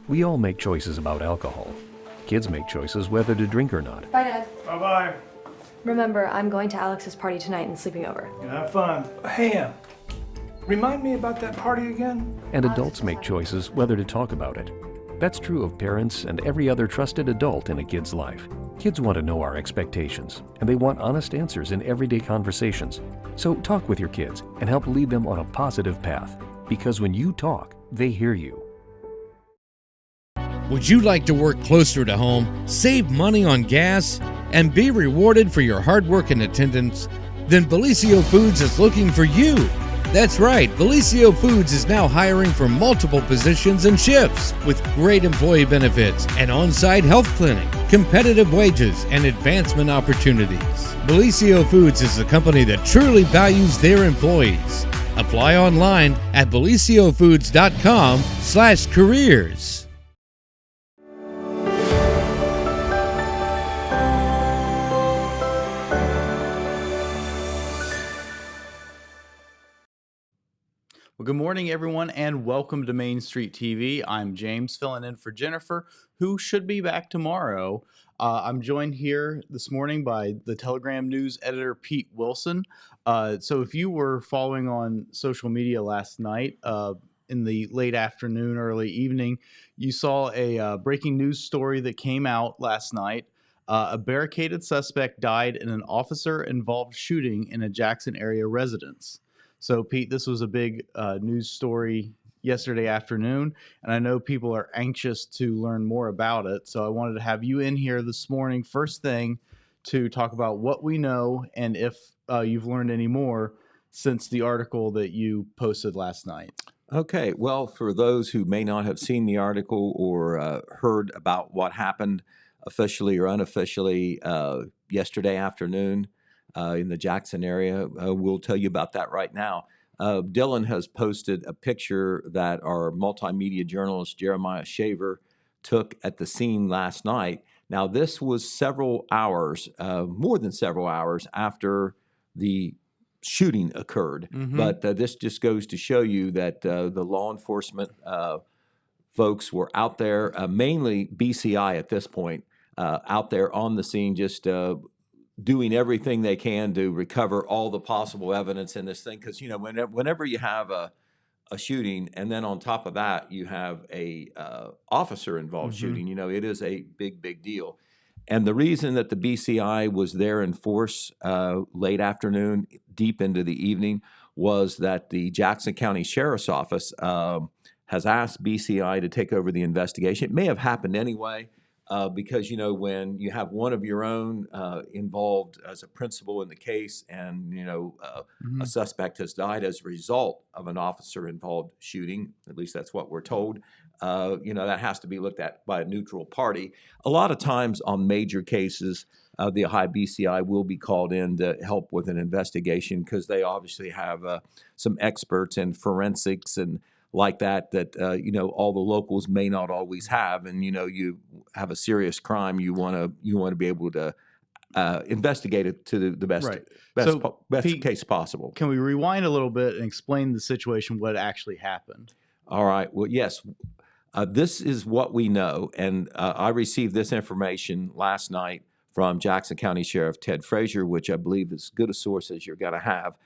We all make choices about alcohol. Kids make choices whether to drink or not. Bye, Dad. Bye-bye. Remember, I'm going to Alex's party tonight and sleeping over. You have fun. Hey, remind me about that party again? And adults make choices whether to talk about it. That's true of parents and every other trusted adult in a kid's life. Kids want to know our expectations, and they want honest answers in everyday conversations. So talk with your kids and help lead them on a positive path. Because when you talk, they hear you. Would you like to work closer to home, save money on gas, and be rewarded for your hard work and attendance? Then Bellisio Foods is looking for you. That's right, Bellisio Foods is now hiring for multiple positions and shifts with great employee benefits, an on-site health clinic, competitive wages, and advancement opportunities. Bellisio Foods is a company that truly values their employees. Apply online at belisiofoods.com/careers. Well, good morning, everyone, and welcome to Main Street TV. I'm James, filling in for Jennifer, who should be back tomorrow. I'm joined here this morning by the Telegram News editor, Pete Wilson. So if you were following on social media last night, in the late afternoon, early evening, you saw a breaking news story that came out last night. A barricaded suspect died in an officer-involved shooting in a Jackson area residence. So, Pete, this was a big news story yesterday afternoon, and I know people are anxious to learn more about it. So I wanted to have you in here this morning, first thing, to talk about what we know and if you've learned any more since the article that you posted last night. Okay, well, for those who may not have seen the article or heard about what happened officially or unofficially yesterday afternoon, in the Jackson area. We'll tell you about that right now. Dylan has posted a picture that our multimedia journalist Jeremiah Shaver took at the scene last night. Now, this was several hours, more than several hours after the shooting occurred. But this just goes to show you that the law enforcement folks were out there, mainly BCI at this point, out there on the scene, just doing everything they can to recover all the possible evidence in this thing. Because, you know, whenever you have a shooting and then on top of that you have a officer involved shooting, you know, it is a big deal. And the reason that the BCI was there in force late afternoon, deep into the evening, was that the Jackson County Sheriff's Office has asked BCI to take over the investigation. It may have happened anyway, because, you know, when you have one of your own involved as a principal in the case and, you know, a suspect has died as a result of an officer-involved shooting, at least that's what we're told, you know, that has to be looked at by a neutral party. A lot of times on major cases, the Ohio BCI will be called in to help with an investigation because they obviously have some experts in forensics and like that, you know, all the locals may not always have. And, you know, you have a serious crime, you want to be able to investigate it to the best, Right. best, So, best Pete, case possible. Can we rewind a little bit and explain the situation, what actually happened? All right. Well, yes. This is what we know. And I received this information last night from Jackson County Sheriff Ted Frazier, which I believe is as good a source as you're going to have.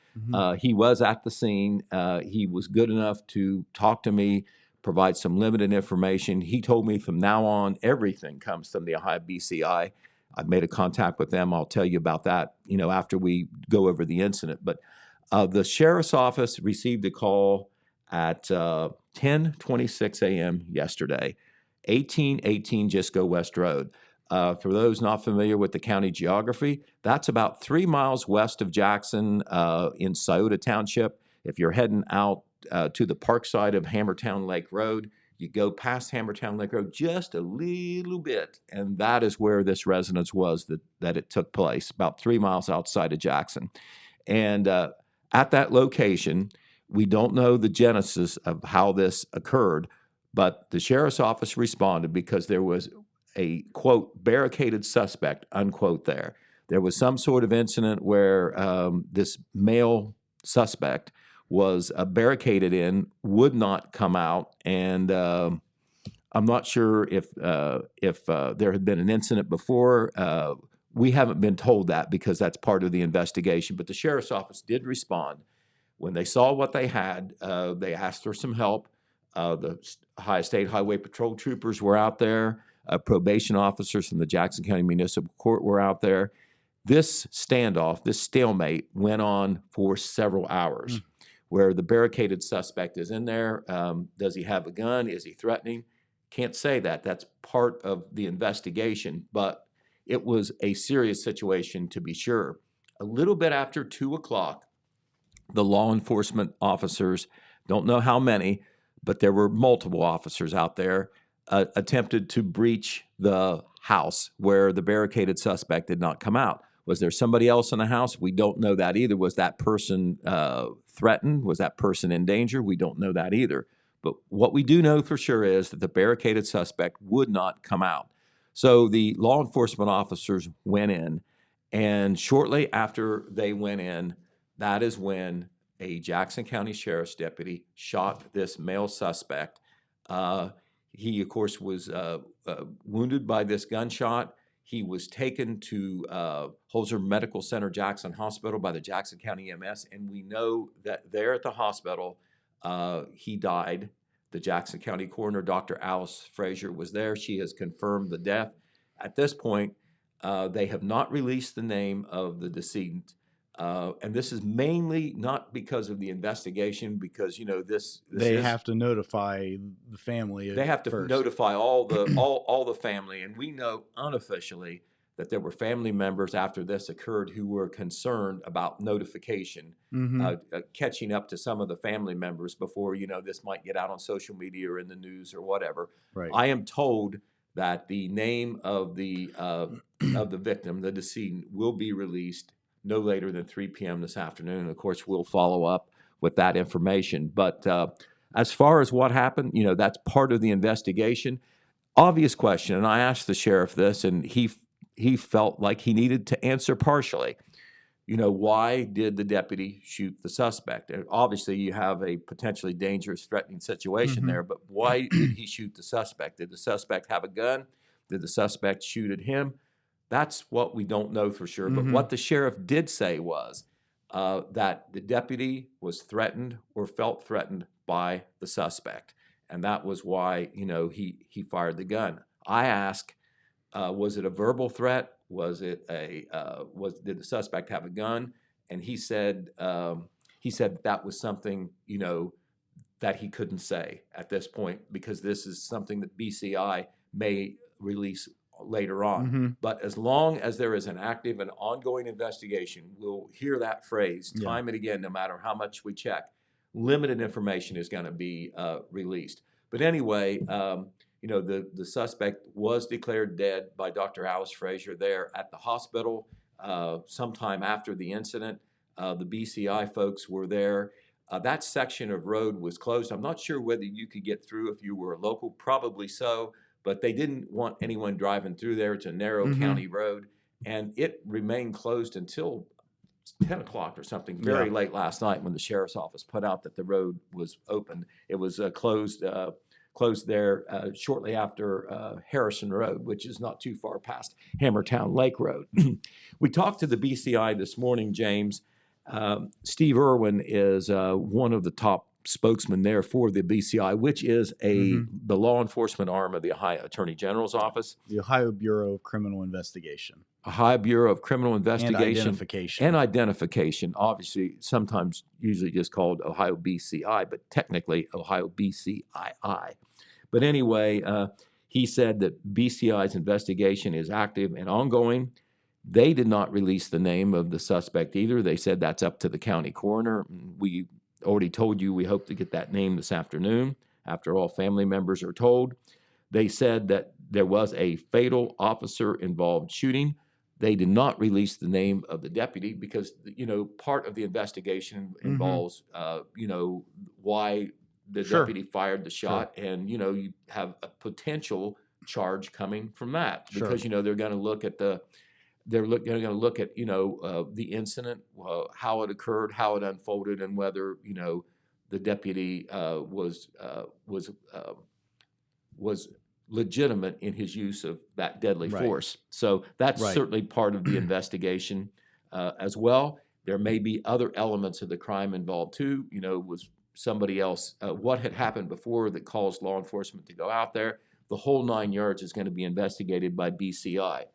He was at the scene. He was good enough to talk to me, provide some limited information. He told me from now on, everything comes from the Ohio BCI. I've made a contact with them. I'll tell you about that, you know, after we go over the incident. But the sheriff's office received a call at 10:26 a.m. yesterday, 1818 Jisco West Road. For those not familiar with the county geography, that's about 3 miles west of Jackson in Scioto Township. If you're heading out to the park side of Hammertown Lake Road, you go past Hammertown Lake Road just a little bit, and that is where this residence was that it took place, about 3 miles outside of Jackson. And at that location, we don't know the genesis of how this occurred, but the sheriff's office responded because there was a, quote, barricaded suspect, unquote, there. There was some sort of incident where this male suspect was barricaded in, would not come out, and I'm not sure if there had been an incident before. We haven't been told that because that's part of the investigation. But the sheriff's office did respond. When they saw what they had, they asked for some help. The State Highway Patrol troopers were out there. Probation officers from the Jackson County Municipal Court were out there. This standoff, this stalemate, went on for several hours, where the barricaded suspect is in there. Does he have a gun? Is he threatening? Can't say that. That's part of the investigation, but it was a serious situation to be sure. A little bit after 2 o'clock, the law enforcement officers, don't know how many, but there were multiple officers out there, attempted to breach the house where the barricaded suspect did not come out. Was there somebody else in the house? We don't know that either. Was that person threatened? Was that person in danger? We don't know that either. But what we do know for sure is that the barricaded suspect would not come out. So the law enforcement officers went in, and shortly after they went in, that is when a Jackson County Sheriff's deputy shot this male suspect. He, of course, was wounded by this gunshot. He was taken to Holzer Medical Center Jackson Hospital by the Jackson County EMS, and we know that there at the hospital, he died. The Jackson County coroner, Dr. Alice Frazier, was there. She has confirmed the death. At this point, they have not released the name of the decedent. And this is mainly not because of the investigation, because this They is, have to notify the family. they have to first. notify all the family, and we know unofficially that there were family members after this occurred who were concerned about notification, catching up to some of the family members before this might get out on social media or in the news or whatever. Right. I am told that the name of the victim, the decedent, will be released no later than 3 p.m. this afternoon. And of course, we'll follow up with that information. But as far as what happened, that's part of the investigation. Obvious question, and I asked the sheriff this, and he felt like he needed to answer partially. Why did the deputy shoot the suspect? And obviously, you have a potentially dangerous, threatening situation there, but why did he shoot the suspect? Did the suspect have a gun? Did the suspect shoot at him? That's what we don't know for sure. But what the sheriff did say was that the deputy was threatened or felt threatened by the suspect. And that was why, he fired the gun. I asked, was it a verbal threat? Did the suspect have a gun? And he said that was something, that he couldn't say at this point, because this is something that BCI may release later on. But as long as there is an active and ongoing investigation, we'll hear that phrase time and again, no matter how much we check. Limited information is going to be released. But anyway, the suspect was declared dead by Dr. Alice Frazier there at the hospital sometime after the incident. The BCI folks were there. That section of road was closed. I'm not sure whether you could get through if you were a local, probably so, but they didn't want anyone driving through there. It's a narrow county road, and it remained closed until 10 o'clock or something, very late last night when the sheriff's office put out that the road was open. It was closed there shortly after Harrison Road, which is not too far past Hammertown Lake Road. We talked to the BCI this morning, James. Steve Irwin is one of the top spokesman there for the BCI, which is the law enforcement arm of the Ohio Attorney General's office. The Ohio Bureau of Criminal Investigation. Ohio Bureau of Criminal Investigation. And identification. Obviously, usually just called Ohio BCI, but technically Ohio BCII. But anyway, he said that BCI's investigation is active and ongoing. They did not release the name of the suspect either. They said that's up to the county coroner. We already told you we hope to get that name this afternoon after all family members are told. They said that there was a fatal officer-involved shooting. They did not release the name of the deputy because, part of the investigation involves, why the deputy fired the shot. And, you have a potential charge coming from that because, they're going to look at the incident, how it occurred, how it unfolded, and whether the deputy was was legitimate in his use of that deadly Right. force. So that's Right. certainly part of the investigation as well. There may be other elements of the crime involved too. Was somebody else, what had happened before that caused law enforcement to go out there? The whole 9 yards is going to be investigated by BCI.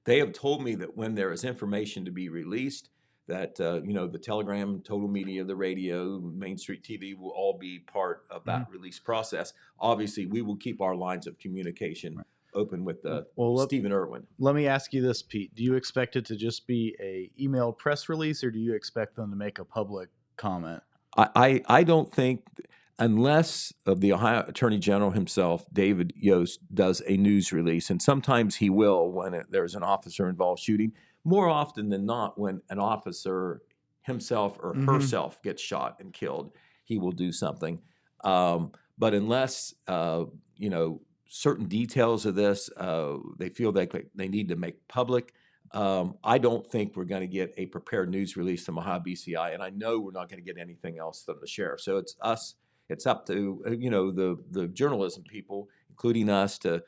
They have told me that when there is information to be released, that the Telegram, Total Media, the radio, Main Street TV will all be part of that release process. Obviously, we will keep our lines of communication open with Stephen Irwin. Let me ask you this, Pete. Do you expect it to just be a emailed press release, or do you expect them to make a public comment? I don't think, unless the Ohio Attorney General himself, David Yost, does a news release, and sometimes he will when there's an officer-involved shooting. More often than not, when an officer himself or herself gets shot and killed, he will do something. But unless certain details of this they feel like they need to make public, I don't think we're going to get a prepared news release from Ohio BCI, and I know we're not going to get anything else from the sheriff. So it's us. It's up to the journalism people, including us, to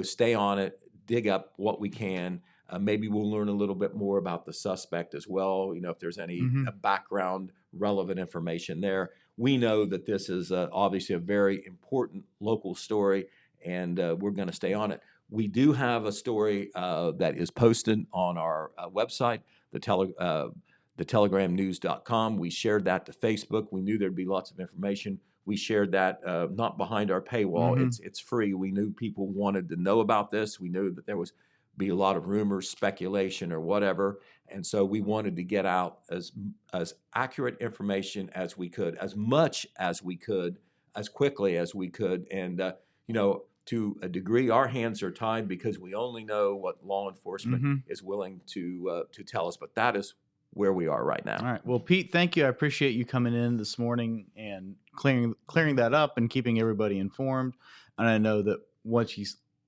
stay on it, dig up what we can. Maybe we'll learn a little bit more about the suspect as well. If there's any background relevant information there. We know that this is obviously a very important local story, and we're going to stay on it. We do have a story that is posted on our website, thetelegramnews.com. We shared that to Facebook. We knew there'd be lots of information. We shared that not behind our paywall. It's free. We knew people wanted to know about this. We knew that there was be a lot of rumors, speculation, or whatever, and so we wanted to get out as accurate information as we could, as much as we could, as quickly as we could, and to a degree, our hands are tied because we only know what law enforcement is willing to tell us. But that is where we are right now. All right. Well, Pete, thank you. I appreciate you coming in this morning and clearing that up and keeping everybody informed. And I know that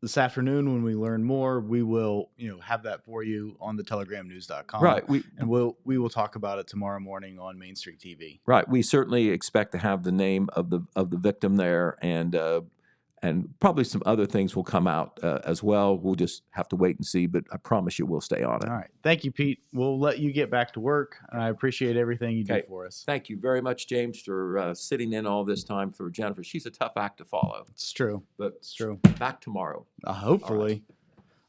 this afternoon, when we learn more, we will have that for you on the telegramnews.com. Right. We will talk about it tomorrow morning on Main Street TV. Right. We certainly expect to have the name of the victim there, and probably some other things will come out as well. We'll just have to wait and see, but I promise you we'll stay on it. All right. Thank you, Pete. We'll let you get back to work, and I appreciate everything you do for us. Thank you very much, James, for sitting in all this time for Jennifer. She's a tough act to follow. It's true. But it's true. Back tomorrow. Hopefully.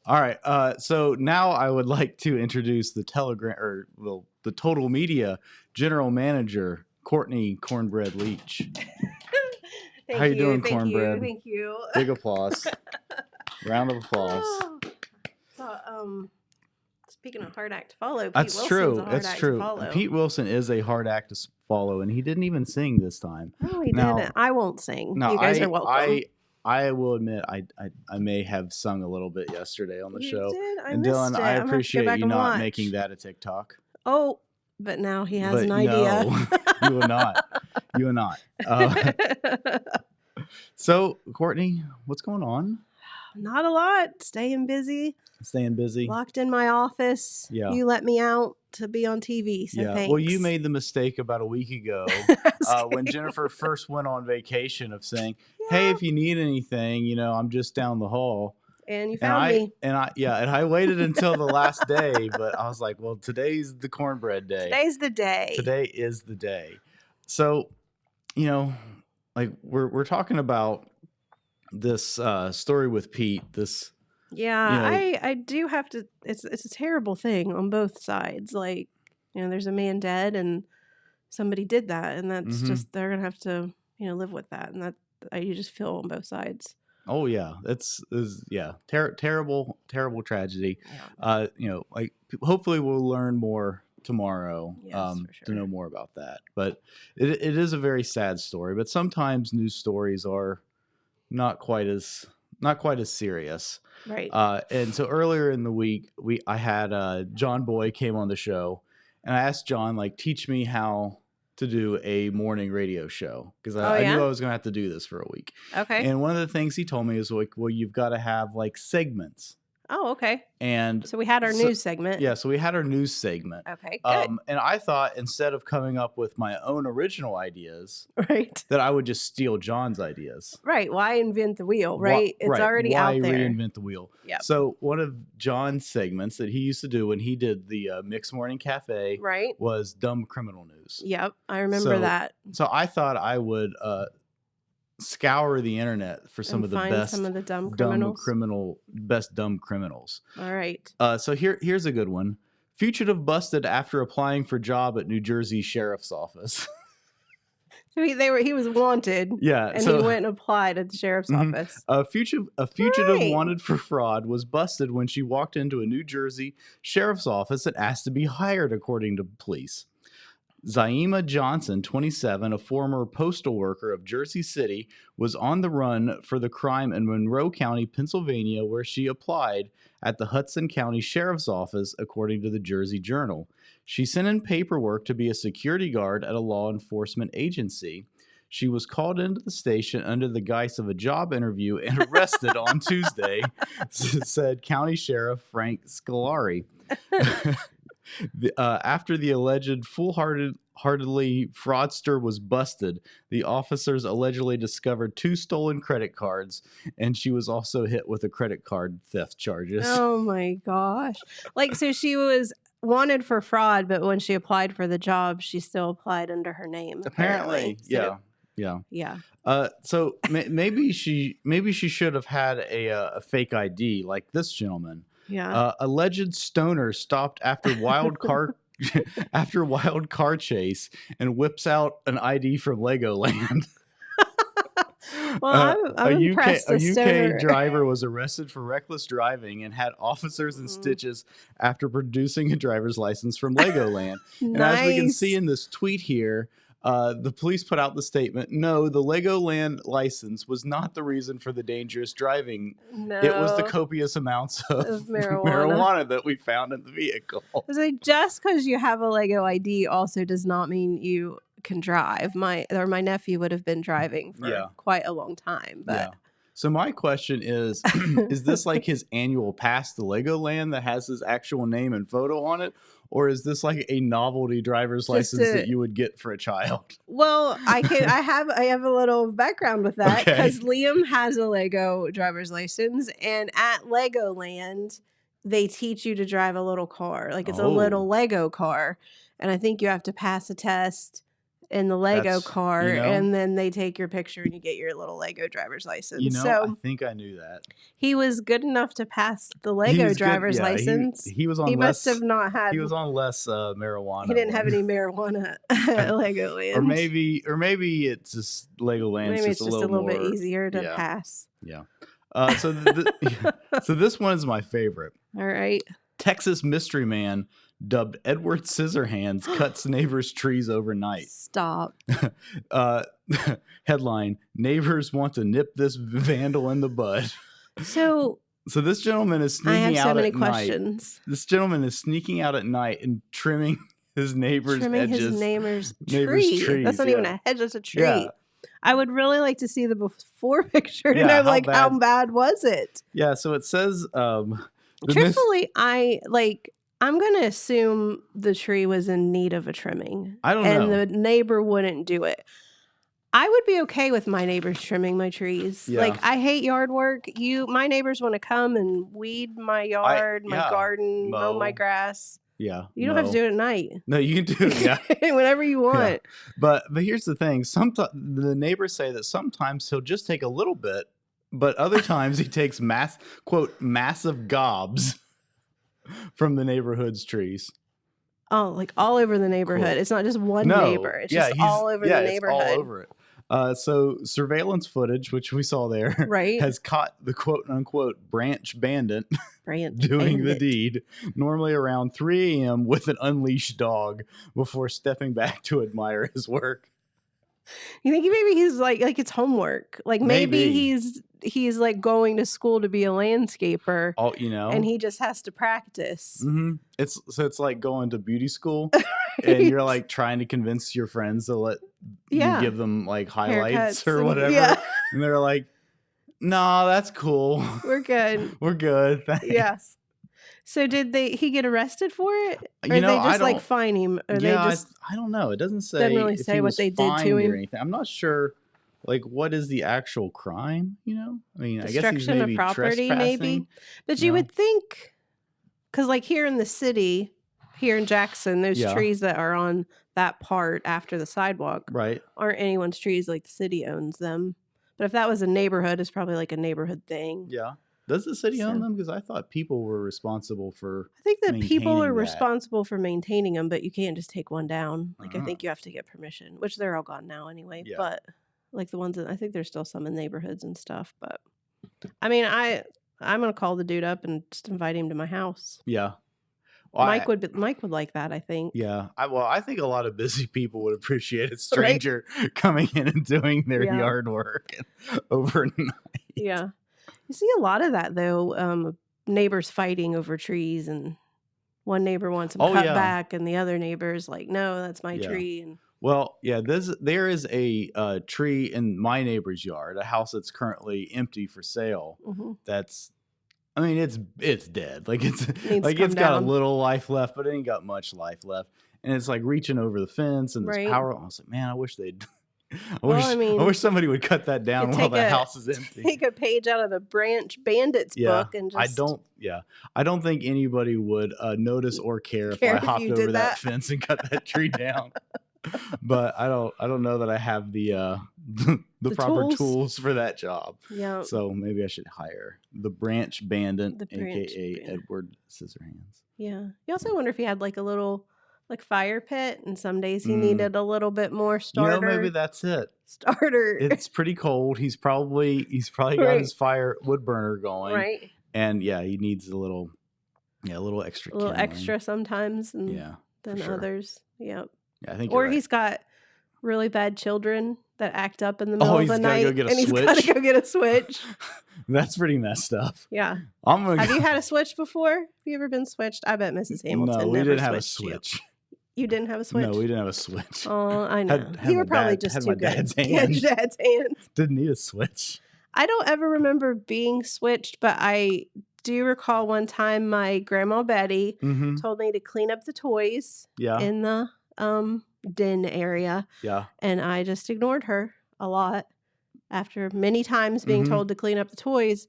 All right. So now I would like to introduce the Total Media General Manager, Cortney Cornbread Leach. How you doing, Cornbread? Thank you. Big applause. Round of applause. So, speaking of hard act to follow, That's true. Pete Wilson is a hard act to follow, and he didn't even sing this time. No, he didn't. I won't sing. No, you guys are welcome. I will admit I may have sung a little bit yesterday on the show. Did? And Dylan, I appreciate you not making that a TikTok. Oh, but now he has an idea. No, you will not. You will not. So, Cortney, what's going on? Not a lot. Staying busy. Locked in my office. Yeah. You let me out to be on TV. So thanks. Well, you made the mistake about a week ago when Jennifer first went on vacation of saying, "Hey, if you need anything, I'm just down the hall." And you found me. And I waited until the last day, but I was like, well, today's the cornbread day. Today's the day. Today is the day. So, we're talking about this story with Pete. I do have to. It's a terrible thing on both sides. There's a man dead, and somebody did that, and that's just they're gonna have to live with that, and that you just feel on both sides. Oh yeah, terrible tragedy. Yeah. Hopefully we'll learn more tomorrow for sure. to know more about that. But it is a very sad story. But sometimes news stories are not quite as serious. Right. And so earlier in the week, I had John Boy came on the show, and I asked John, teach me how to do a morning radio show, because I knew I was going to have to do this for a week. Okay. And one of the things he told me is you've got to have segments Oh, okay. And So we had our news segment. Yeah, so we had our news segment. Okay, good. And I thought instead of coming up with my own original ideas, Right. that I would just steal John's ideas. Right. Why invent the wheel, right? It's already out there. Why reinvent the wheel? Yep. So one of John's segments that he used to do when he did the Mixed Morning Cafe was Dumb Criminal News. Yep, I remember that. So I thought I would scour the internet for some of the best dumb criminals. All right. So here's a good one. Fugitive busted after applying for job at New Jersey Sheriff's Office. He was wanted. Yeah, and he went and applied at the sheriff's office. A fugitive wanted for fraud was busted when she walked into a New Jersey sheriff's office and asked to be hired, according to police. Zaima Johnson, 27, a former postal worker of Jersey City, was on the run for the crime in Monroe County, Pennsylvania, where she applied at the Hudson County Sheriff's Office, according to the Jersey Journal. She sent in paperwork to be a security guard at a law enforcement agency. She was called into the station under the guise of a job interview and arrested on Tuesday, said County Sheriff Frank Scolari. After the alleged foolhardily fraudster was busted, the officers allegedly discovered 2 stolen credit cards, and she was also hit with a credit card theft charges. Oh my gosh. So she was wanted for fraud, but when she applied for the job, she still applied under her name. Apparently. So, yeah. So maybe she should have had a fake ID like this gentleman. Yeah. Alleged stoner stopped after wild car chase and whips out an ID from Legoland. Well, I'm impressed. A UK driver was arrested for reckless driving and had officers in stitches after producing a driver's license from Legoland. And as we can see in this tweet here, the police put out the statement, no, the Legoland license was not the reason for the dangerous driving. No. It was the copious amounts of marijuana that we found in the vehicle. So just because you have a Lego ID also does not mean you can drive. My nephew would have been driving for quite a long time. But yeah. So my question is this like his annual pass to Legoland that has his actual name and photo on it? Or is this like a novelty driver's license that you would get for a child? Well, I have a little background with that because Liam has a Lego driver's license, and at Legoland they teach you to drive a little car. Like it's a little Lego car, and I think you have to pass a test in the Lego car, and then they take your picture and you get your little Lego driver's license. I think I knew that. He was good enough to pass the Lego driver's license. He was on. He must have not had. He was on less marijuana. He didn't have any marijuana at Legoland. Or maybe it's just Legoland. Maybe it's just a little bit easier to pass. Yeah. So this one is my favorite. All right. Texas mystery man dubbed Edward Scissorhands cuts neighbors' trees overnight. Stop. Headline: Neighbors want to nip this vandal in the bud. So this gentleman is sneaking out at night. This gentleman is sneaking out at night and trimming his neighbor's his neighbor's tree. Trees, that's not even a hedge, that's a tree. Yeah. I would really like to see the before picture to know how bad was it? Yeah, so it says truthfully, I'm going to assume the tree was in need of a trimming. I don't know. And the neighbor wouldn't do it. I would be okay with my neighbors trimming my trees. Yeah. I hate yard work. My neighbors want to come and weed my yard, my garden, mow my grass. Yeah. You don't have to do it at night. No, you can do it. Yeah. Whenever you want. Yeah. But here's the thing. The neighbors say that sometimes he'll just take a little bit, but other times he takes massive gobs from the neighborhood's trees. Oh, like all over the neighborhood. Cool. It's not just one neighbor. It's just all over the neighborhood. It's all over it. So surveillance footage, which we saw there, has caught the quote-unquote branch bandit doing the deed, normally around 3 a.m. with an unleashed dog before stepping back to admire his work. You think maybe he's like it's homework. Maybe he's like going to school to be a landscaper. Oh, and he just has to practice. Mm-hmm. It's like going to beauty school, and you're like trying to convince your friends to let you give them like highlights or whatever, and they're like, No, that's cool. We're good. We're good. Thanks. Yes. So did he get arrested for it? Or You know, they I just like don't- fine him? Or they Yeah, just I don't know. It doesn't say doesn't really if say he what was they did to fined or him? anything. I'm not sure. Like, what is the actual crime? You know, I mean, I guess he's destruction of maybe property, maybe. trespassing. But you would think, because like here in the city, here in Jackson, those Yeah. trees that are on that part after the sidewalk Right. aren't anyone's trees. Like the city owns them. But if that was a neighborhood, it's probably like a neighborhood thing. Yeah. Does the city own So- them? Because I thought people were responsible for. I think that people are maintaining that. responsible for maintaining them, but you can't just take one down. Like I Uh-huh. think you have to get permission, which they're all gone now anyway. Yeah. But like the ones that I think there's still some in neighborhoods and stuff. But I'm gonna call the dude up and just invite him to my house. Yeah. Well, Mike would like that, I think. Yeah. I think a lot of busy people would appreciate a stranger coming in and doing their Yeah. yard work overnight. Yeah. You see a lot of that though. Neighbors fighting over trees, and one neighbor wants them cut yeah. back, and the other neighbor's like, "No, that's my Yeah. tree." And Well, yeah, there is a tree in my neighbor's yard, a house that's currently empty for sale. Mhm. That's, I mean, it's dead. Like it's Needs like to it's come got down. a little life left, but it ain't got much life left. And it's like reaching over the fence, and there's Right. power. I was like, man, I wish they'd. Well, I mean, I wish somebody would cut that down could while take the a- house is empty. take a page out of the Branch Bandits Yeah, book and just I don't think anybody would notice or care if Care I if hopped you over did that that. fence and cut that tree down. But I don't know that I have the the proper tools? tools for that job. yeah. So maybe I should hire the Branch Bandit, The Branch aka Bandit. Edward Scissorhands. Yeah. You also wonder if he had like a little like fire pit, and some days he Mm. needed a little bit more starter. You know, maybe that's it. starter. It's pretty cold. He's probably got Right. his wood burner going, right. and yeah, he needs a little extra, A little kindling. extra sometimes and Yeah, than sure. others. Yep. yeah, I think. Or you're right. he's got really bad children that act up in the middle of he's the gotta night, go get a and he's got to switch? go get a switch. That's pretty messed up. Yeah. I'm gonna. Have you had a switch before? Have you ever been switched? I bet Mrs. Hamilton No, we never didn't have a switched you. switch. You didn't have a switch? No, we didn't have a switch. Oh, I know. Had You were my probably dad- just had too my good. dad's Yeah, hand. your dad's hand. Didn't need a switch. I don't ever remember being switched, but I do recall one time my grandma Betty Mm-hmm. told me to clean up the toys Yeah, in the den area, yeah. and I just ignored her a lot after many times being Mhm. told to clean up the toys.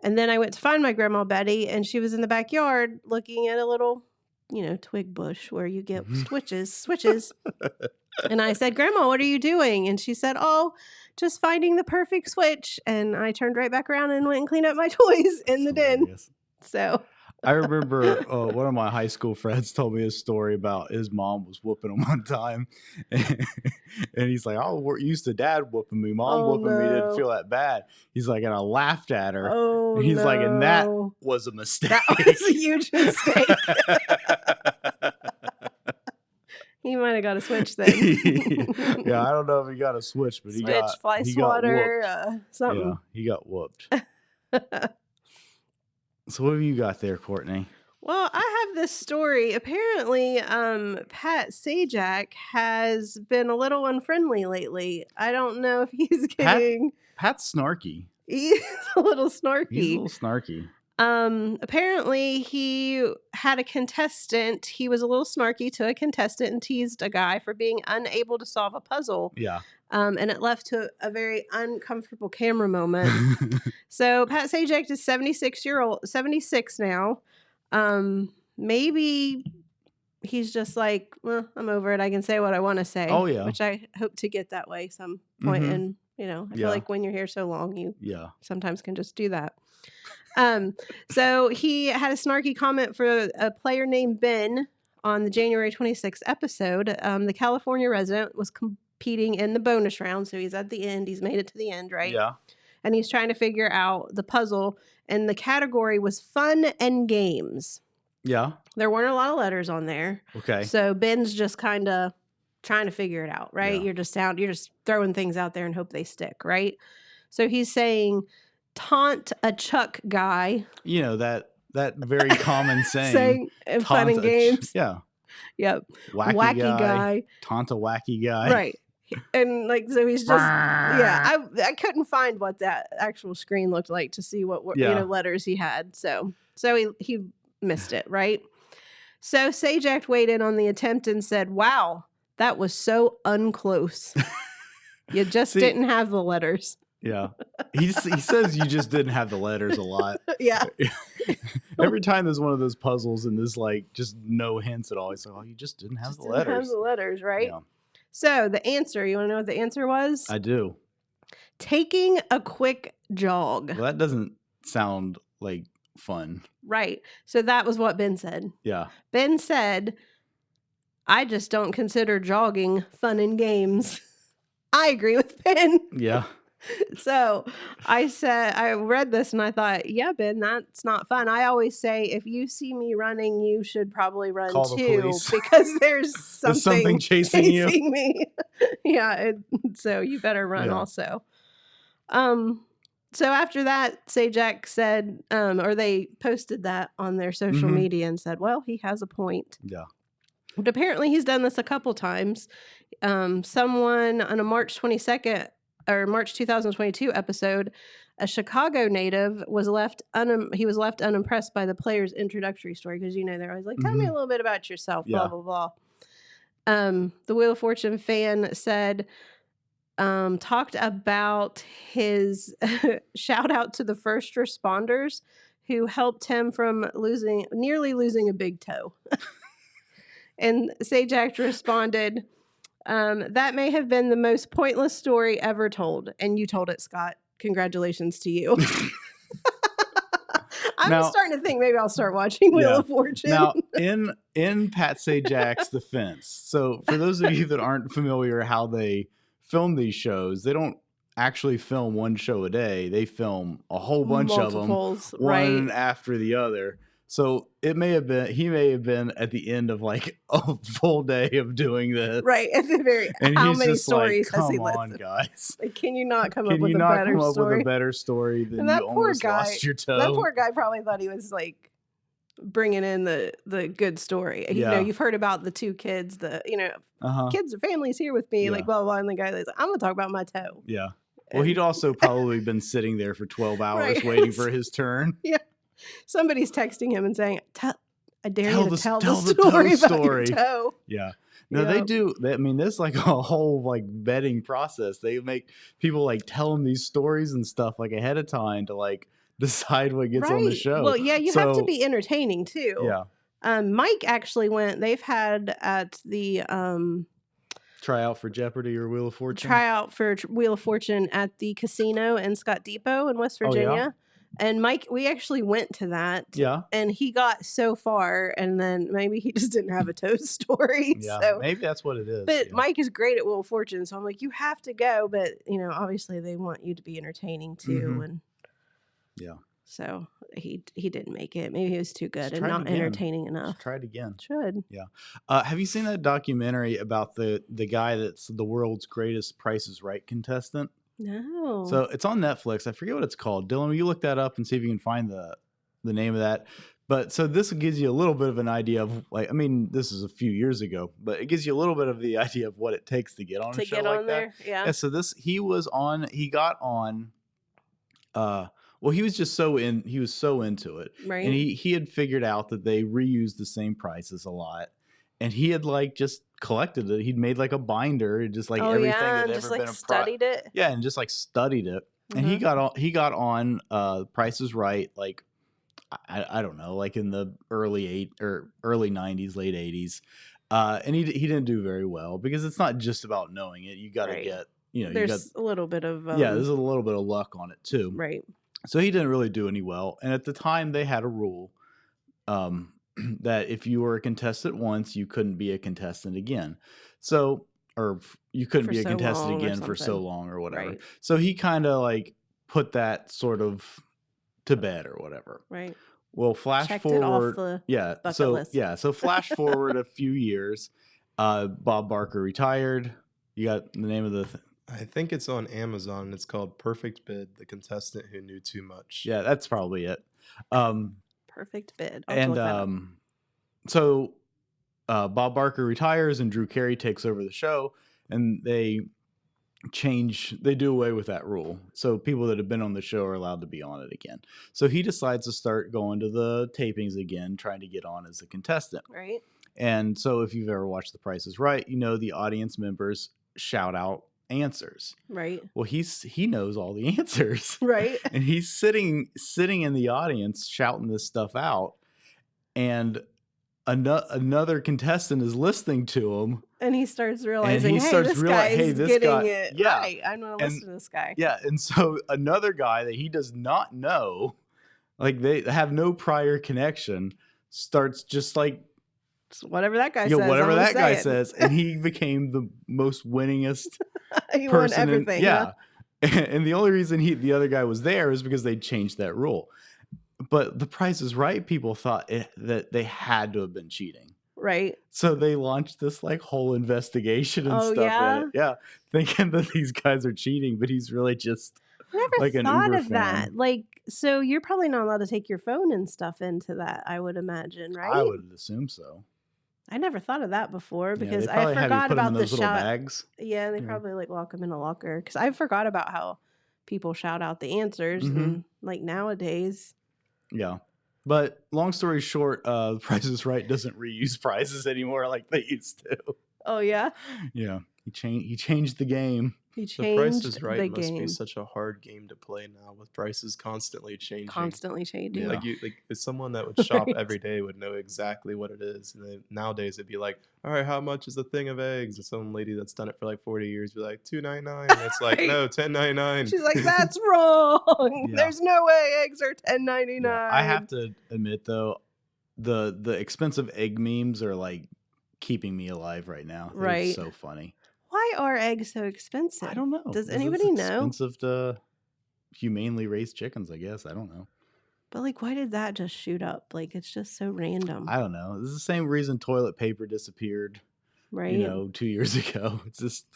And then I went to find my grandma Betty, and she was in the backyard looking at a little, twig bush where you get switches. And I said, "Grandma, what are you doing?" And she said, "Oh, just finding the perfect switch." And I turned right back around and went and cleaned up my toys in the den. Hilarious. So I remember one of my high school friends told me a story about his mom was whooping him one time, and he's like, "Oh, we're used to dad whooping me. Mom Oh, whooping me didn't no. feel that bad." He's like, and I laughed at her. oh, And he's like, and that no. was a mistake. That was a huge mistake. He might have got a switch then. Yeah, I don't know if he got a switch, but Switch, he got fly he got swatter, whooped. something. Yeah, he got whooped. So what have you got there, Courtney? Well, I have this story. Apparently, Pat Sajak has been a little unfriendly lately. I don't know if he's getting. Pat's snarky. He's a little snarky. He's a little snarky. Apparently he had a contestant. He was a little snarky to a contestant and teased a guy for being unable to solve a puzzle. Yeah. And it left to a very uncomfortable camera moment. So Pat Sajak is 76 now. Maybe he's just like, well, I'm over it. I can say what I want to say. Oh, yeah. Which I hope to get that way some point. Mhm. And, I feel Yeah. like when you're here so long, you Yeah. sometimes can just do that. So he had a snarky comment for a player named Ben on the January 26th episode. The California resident was competing in the bonus round. So he's at the end. He's made it to the end, right? Yeah. And he's trying to figure out the puzzle. And the category was fun and games. Yeah. There weren't a lot of letters on there. Okay. So Ben's just kind of trying to figure it out, right? Yeah. You're just throwing things out there and hope they stick, right? So he's saying, taunt a Chuck guy. You know, that very common saying. Saying fun taunt and games. Yeah. Yep. Wacky, Wacky guy. guy. Taunt a wacky guy. Right. And like, so he's just, I couldn't find what that actual screen looked like to see what letters he had. So he missed it, right? So Sajak weighed in on the attempt and said, "Wow, that was so unclose. You just didn't have the letters." Yeah. He says you just didn't have the letters a lot. Yeah. Every time there's one of those puzzles and there's like just no hints at all, he's like, "Oh, you just didn't have the letters." Have the letters, right? Yeah. So the answer, you want to know what the answer was? I do. Taking a quick jog. Well, that doesn't sound like fun. Right. So that was what Ben said. Yeah. Ben said, "I just don't consider jogging fun and games." I agree with Ben. Yeah. So I read this and I thought, yeah, Ben, that's not fun. I always say, if you see me running, you should probably run Call the too, police. because there's something chasing you. me. Yeah. So you better run also. So after that, Sajak said, or they posted that on their social media and said, well, he has a point. Yeah. But apparently he's done this a couple times. Someone on a March 22nd or March 2022 episode, a Chicago native was left unimpressed by the player's introductory story, because they're always like, "Tell me a little bit about yourself," blah blah blah. The Wheel of Fortune fan said, talked about his shout out to the first responders who helped him from nearly losing a big toe. And Sajak responded, "That may have been the most pointless story ever told. And you told it, Scott. Congratulations to you." I'm starting to think maybe I'll start watching Wheel of Fortune. Now, in Pat Sajak's defense, so for those of you that aren't familiar how they film these shows, they don't actually film one show a day. They film a whole bunch of them, one after the other. So he may have been at the end of like a full day of doing this. Right. At the very and how he's many just stories like, has he come on, listed? guys. Like, can you not come up with a better story? Than you almost lost your toe? That poor guy probably thought he was like bringing in the good story. You've heard about the two kids, kids or families here with me, like blah blah. And the guy that's like, "I'm gonna talk about my toe." Yeah. Well, he'd also probably been sitting there for 12 hours waiting for his turn. Yeah. Somebody's texting him and saying, "I dare you to tell the story about your toe." Yeah. No, they do. I mean, there's like a whole like vetting process. They make people like tell them these stories and stuff like ahead of time to like decide what gets on the show. Well, yeah, you have to be entertaining too. Yeah. Mike actually went. They've had at the tryout for Jeopardy or Wheel of Fortune. Tryout for Wheel of Fortune at the casino in Scott Depot in West Virginia. Oh, yeah? And Mike, we actually went to that. Yeah. And he got so far, and then maybe he just didn't have a toe story. Yeah, so. Maybe that's what it is. But Mike is great at Wheel of Fortune, so I'm like, you have to go. But, obviously they want you to be entertaining too. And yeah. So he didn't make it. Maybe he was too good and not entertaining enough. Try it again. Should. Yeah. Have you seen that documentary about the guy that's the world's greatest Price is Right contestant? No. So it's on Netflix. I forget what it's called. Dylan, will you look that up and see if you can find the name of that? But so this gives you a little bit of an idea of this is a few years ago, but it gives you a little bit of the idea of what it takes to get on a show like that. Yeah. So he got on, well, he was so into it. Right. And he had figured out that they reused the same prices a lot. And he had collected it. He'd made a binder, just everything that had ever been studied it. Yeah, and just studied it. And he got on Price is Right, I don't know, in the early 90s, late 80s. And he didn't do very well, because it's not just about knowing it. You got to get, there's a little bit of there's a little bit of luck on it too. Right. So he didn't really do any well. And at the time they had a rule that if you were a contestant once, you couldn't be a contestant again. So, or you couldn't be a contestant again for so long or whatever. Right. So he kind of put that sort of to bed or whatever. Right. Well, flash Checked forward. it off the bucket list. So flash forward a few years. Bob Barker retired. You got the name of the I think it's on Amazon. It's called Perfect Bid, The Contestant Who Knew Too Much. Yeah, that's probably it. Perfect Bid. So Bob Barker retires and Drew Carey takes over the show, and they they do away with that rule. So people that have been on the show are allowed to be on it again. So he decides to start going to the tapings again, trying to get on as a contestant. Right. And so if you've ever watched The Price is Right, you know the audience members shout out answers. Right. Well, he knows all the answers. Right. And he's sitting in the audience shouting this stuff out. And another contestant is listening to him. And he starts realizing, this guy is getting it. Yeah. Right. I'm going to listen to this guy. Yeah. And so another guy that he does not know, like they have no prior connection, starts just like, whatever that guy says. Whatever that guy says. And he became the most winningest he person. Won everything. Yeah. And the only reason the other guy was there is because they changed that rule. But The Price is Right people thought that they had to have been cheating. Right. So they launched this like whole investigation and stuff in it. Yeah. Thinking that these guys are cheating, but he's really just never like an thought Uber of that. fan. Like, so you're probably not allowed to take your phone and stuff into that, I would imagine, right? I would assume so. I never thought of that before because they I probably have you forgot put 'em about in the those little shout. bags. Yeah, they probably like lock them in a locker because I forgot about how people shout out the answers and like nowadays. Yeah. But long story short, The Price is Right doesn't reuse prizes anymore like they used to. Oh yeah. Yeah. He changed the game. He The Price changed is Right the must game. be such a hard game to play now with prices constantly changing. Constantly changing. Yeah. Like someone that would shop Right. every day would know exactly what it is. And then nowadays it'd be like, all right, how much is a thing of eggs? And some lady that's done it for like 40 years be like $2.99. And it's like, Right. no, $10.99. She's like, that's wrong. Yeah. There's no way eggs are $10.99. Yeah. I have to admit though, the expensive egg memes are like keeping me alive right now. They're Right. so funny. Why are eggs so expensive? I don't know. Does 'Cause anybody it's know? expensive to humanely raise chickens, I guess. I don't know. But like, why did that just shoot up? Like, it's just so random, I don't know. This is the same reason toilet paper disappeared, right? 2 years ago. It's just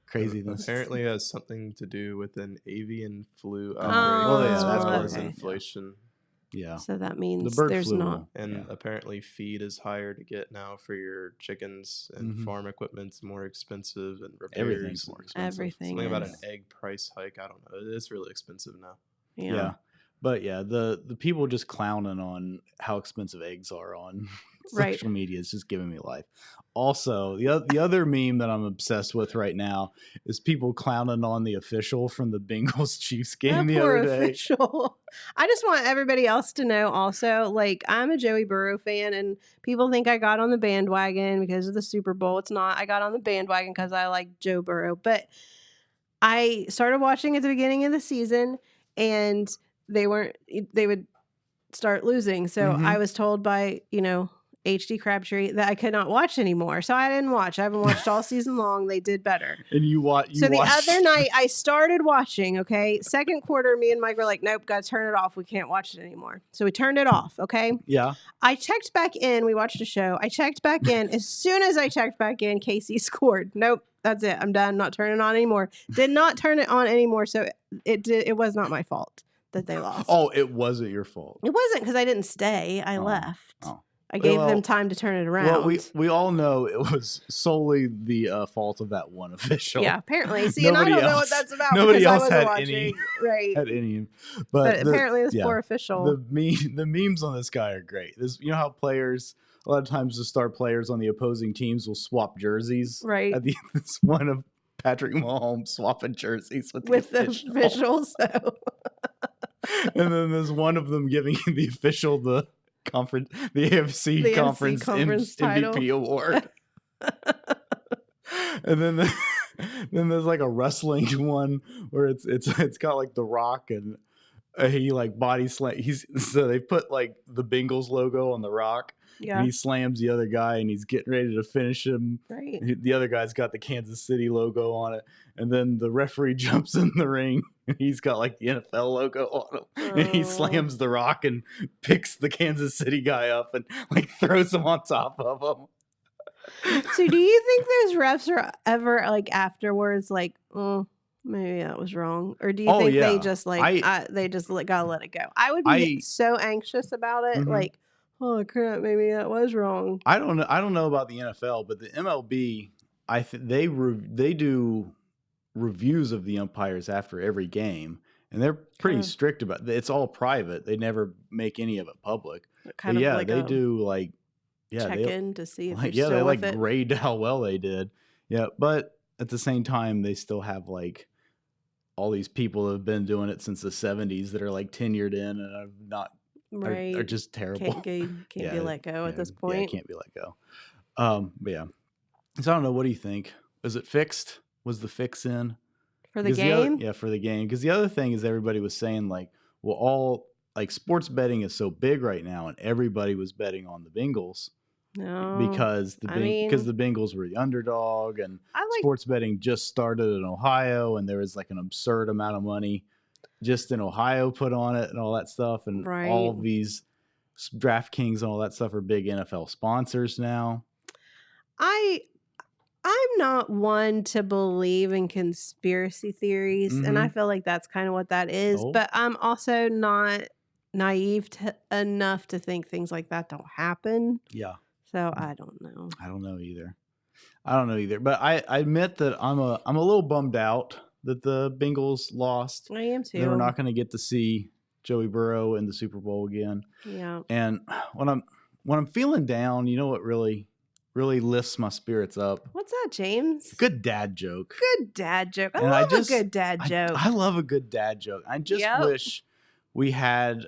craziness. Apparently it has something to do with an avian flu outbreak well, yeah, as that's well what as it is. inflation. Yeah. So that The means bird there's flu. not. And Yeah. apparently feed is higher to get now for your chickens, and Mhm. farm equipment's more expensive, and Everything's repairs. more expensive. Everything Something about an is. egg price hike. I don't know. It's really expensive now. Yeah. But yeah, the people just clowning on how expensive eggs are on Right. social media is just giving me life. Also, the other meme that I'm obsessed with right now is people clowning on the official from the Bengals Chiefs game the poor other day. official. I just want everybody else to know also, like, I'm a Joey Burrow fan, and people think I got on the bandwagon because of the Super Bowl. It's not. I got on the bandwagon because I like Joe Burrow. But I started watching at the beginning of the season, and they would start losing. So Mhm. I was told by, HD Crabtree that I could not watch anymore. So I didn't watch. I haven't watched all season long. They did better. And you watched. So the other night I started watching, okay? Second quarter, me and Mike were like, nope, gotta turn it off. We can't watch it anymore. So we turned it off, okay? Yeah. I checked back in. We watched a show. I checked back in. As soon as I checked back in, Casey scored. Nope, that's it. I'm done. Not turning it on anymore. Did not turn it on anymore. So it was not my fault that they lost. Oh, it wasn't your fault. It wasn't because I didn't stay. I left. Oh. I gave Well- them time to turn it around. Well, we all know it was solely the fault of that one official. Yeah, apparently. See, and I Nobody don't know what else- that's about nobody because I else wasn't had watching. any- Right. Had any, But apparently this yeah, poor official. the memes on this guy are great. How players a lot of times the star players on the opposing teams will swap jerseys. Right. At the this one of Patrick Mahomes swapping jerseys with the officials. So. And then there's one of them giving the official the AFC The conference, conference title. MVP award. And then then there's like a wrestling one where it's got like The Rock and he like body slam. So they put like the Bengals logo on The Rock. Yeah. And he slams the other guy and he's getting ready to finish him. Right. The other guy's got the Kansas City logo on it. And then the referee jumps in the ring and he's got like the NFL logo on him. And he Oh. slams The Rock and picks the Kansas City guy up and like throws him on top of him. So do you think those refs are ever like afterwards like, oh, maybe that was wrong? Or do you Oh, think they yeah. just like they just gotta let it go? I would be so anxious about it. Mhm. Like, oh crap, maybe that was wrong. I don't know about the NFL, but the MLB, they do reviews of the umpires after every game, and they're pretty Kinda- strict about it. It's all private. They never make any of it public. Kind But of yeah, like they a do like check they in to see if like you're they still like with it. grade how well they did. Yeah, but at the same time, they still have like all these people that have been doing it since the 70s that are like tenured in and are not Right. are just terrible. Can't be Yeah, let go at this Yeah, point. can't be let go. But yeah. So I don't know. What do you think? Is it fixed? Was the fix in? For the Because game? yeah, for the game. Because the other thing is everybody was saying like, well, all like sports betting is so big right now, and everybody was betting on the Bengals No. because I mean, the Bengals were the underdog, and I like sports betting just started in Ohio, and there was like an absurd amount of money just in Ohio put on it and all that stuff, and all Right. these DraftKings and all that stuff are big NFL sponsors now. I'm not one to believe in conspiracy theories, and I Mhm. feel like that's kind of what that is. Oh. But I'm also not naive enough to think things like that don't happen. Yeah. So I don't know. I don't know either. But I admit that I'm a little bummed out that the Bengals lost. I am They were too. not going to get to see Joey Burrow in the Super Bowl again. Yeah. And when I'm feeling down, you know what really lifts my spirits up? What's that, James? Good dad joke. Good dad joke. I And love a good dad joke. I love a good dad joke. I just Yep. wish we had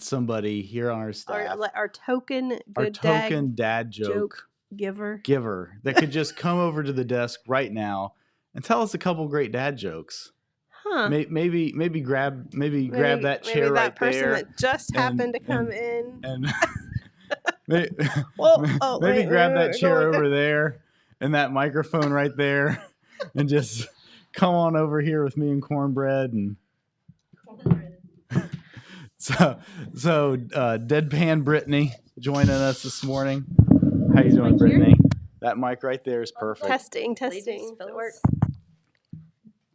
somebody here on our staff, Our token our good dad token dad joke giver. that could just come over to the desk right now and tell us a couple great dad jokes. Huh. Maybe grab that chair maybe that right person there that just happened to come in. and maybe Wait, grab that wait, chair go- over there and that microphone right there and just come on over here with me and Cornbread and so deadpan Brittany joining us this morning. How you doing, Brittany? That mic right there is perfect. Testing. Ladies, Does it work?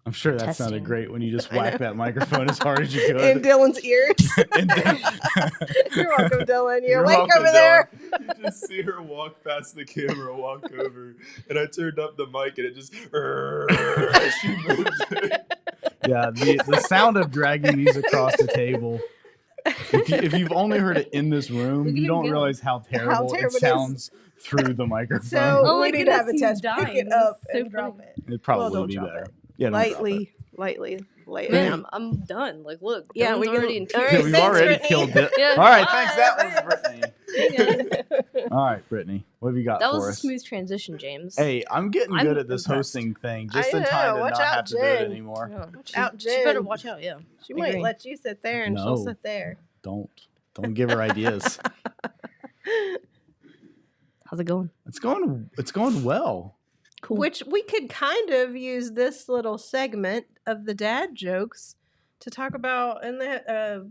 I'm sure that sounded Testing. great when you just I know. whacked that microphone as hard as you could. In Dylan's ears. And then- You're welcome, Dylan. You're You're awake welcome, over there. You just see her walk past the camera, walk over, and I turned up the mic, and it just she moves it. Yeah, the sound of dragging these across the table. If you've only heard it in this room, Look at you him don't go. realize how terrible terrible it it is. sounds through the microphone. So Oh my we need to have a goodness, he's test. Pick dying. it up This is so and drop funny. it. It'd probably don't be drop better. it. Yeah, don't drop it. Lightly. Lay it Man, down. I'm done. Like, look. Yeah, Dylan's we can- already in all tears. Yeah, right, we've thanks, already Brittany. killed it. Yeah. All right, Bye, thanks. That was Brittany. Yeah. All right, Brittany, what have you got That for was a us? smooth transition, James. Hey, I'm getting I'm good at this impressed. hosting thing, just I in time know. to Watch not out, have to do it Jen. anymore. Yeah. Out, She better Jen. watch out, yeah. She I might agree. let you sit there and No. she'll sit there. Don't give her ideas. How's it going? It's going well. Cool. Which we could kind of use this little segment of the dad jokes to talk about in the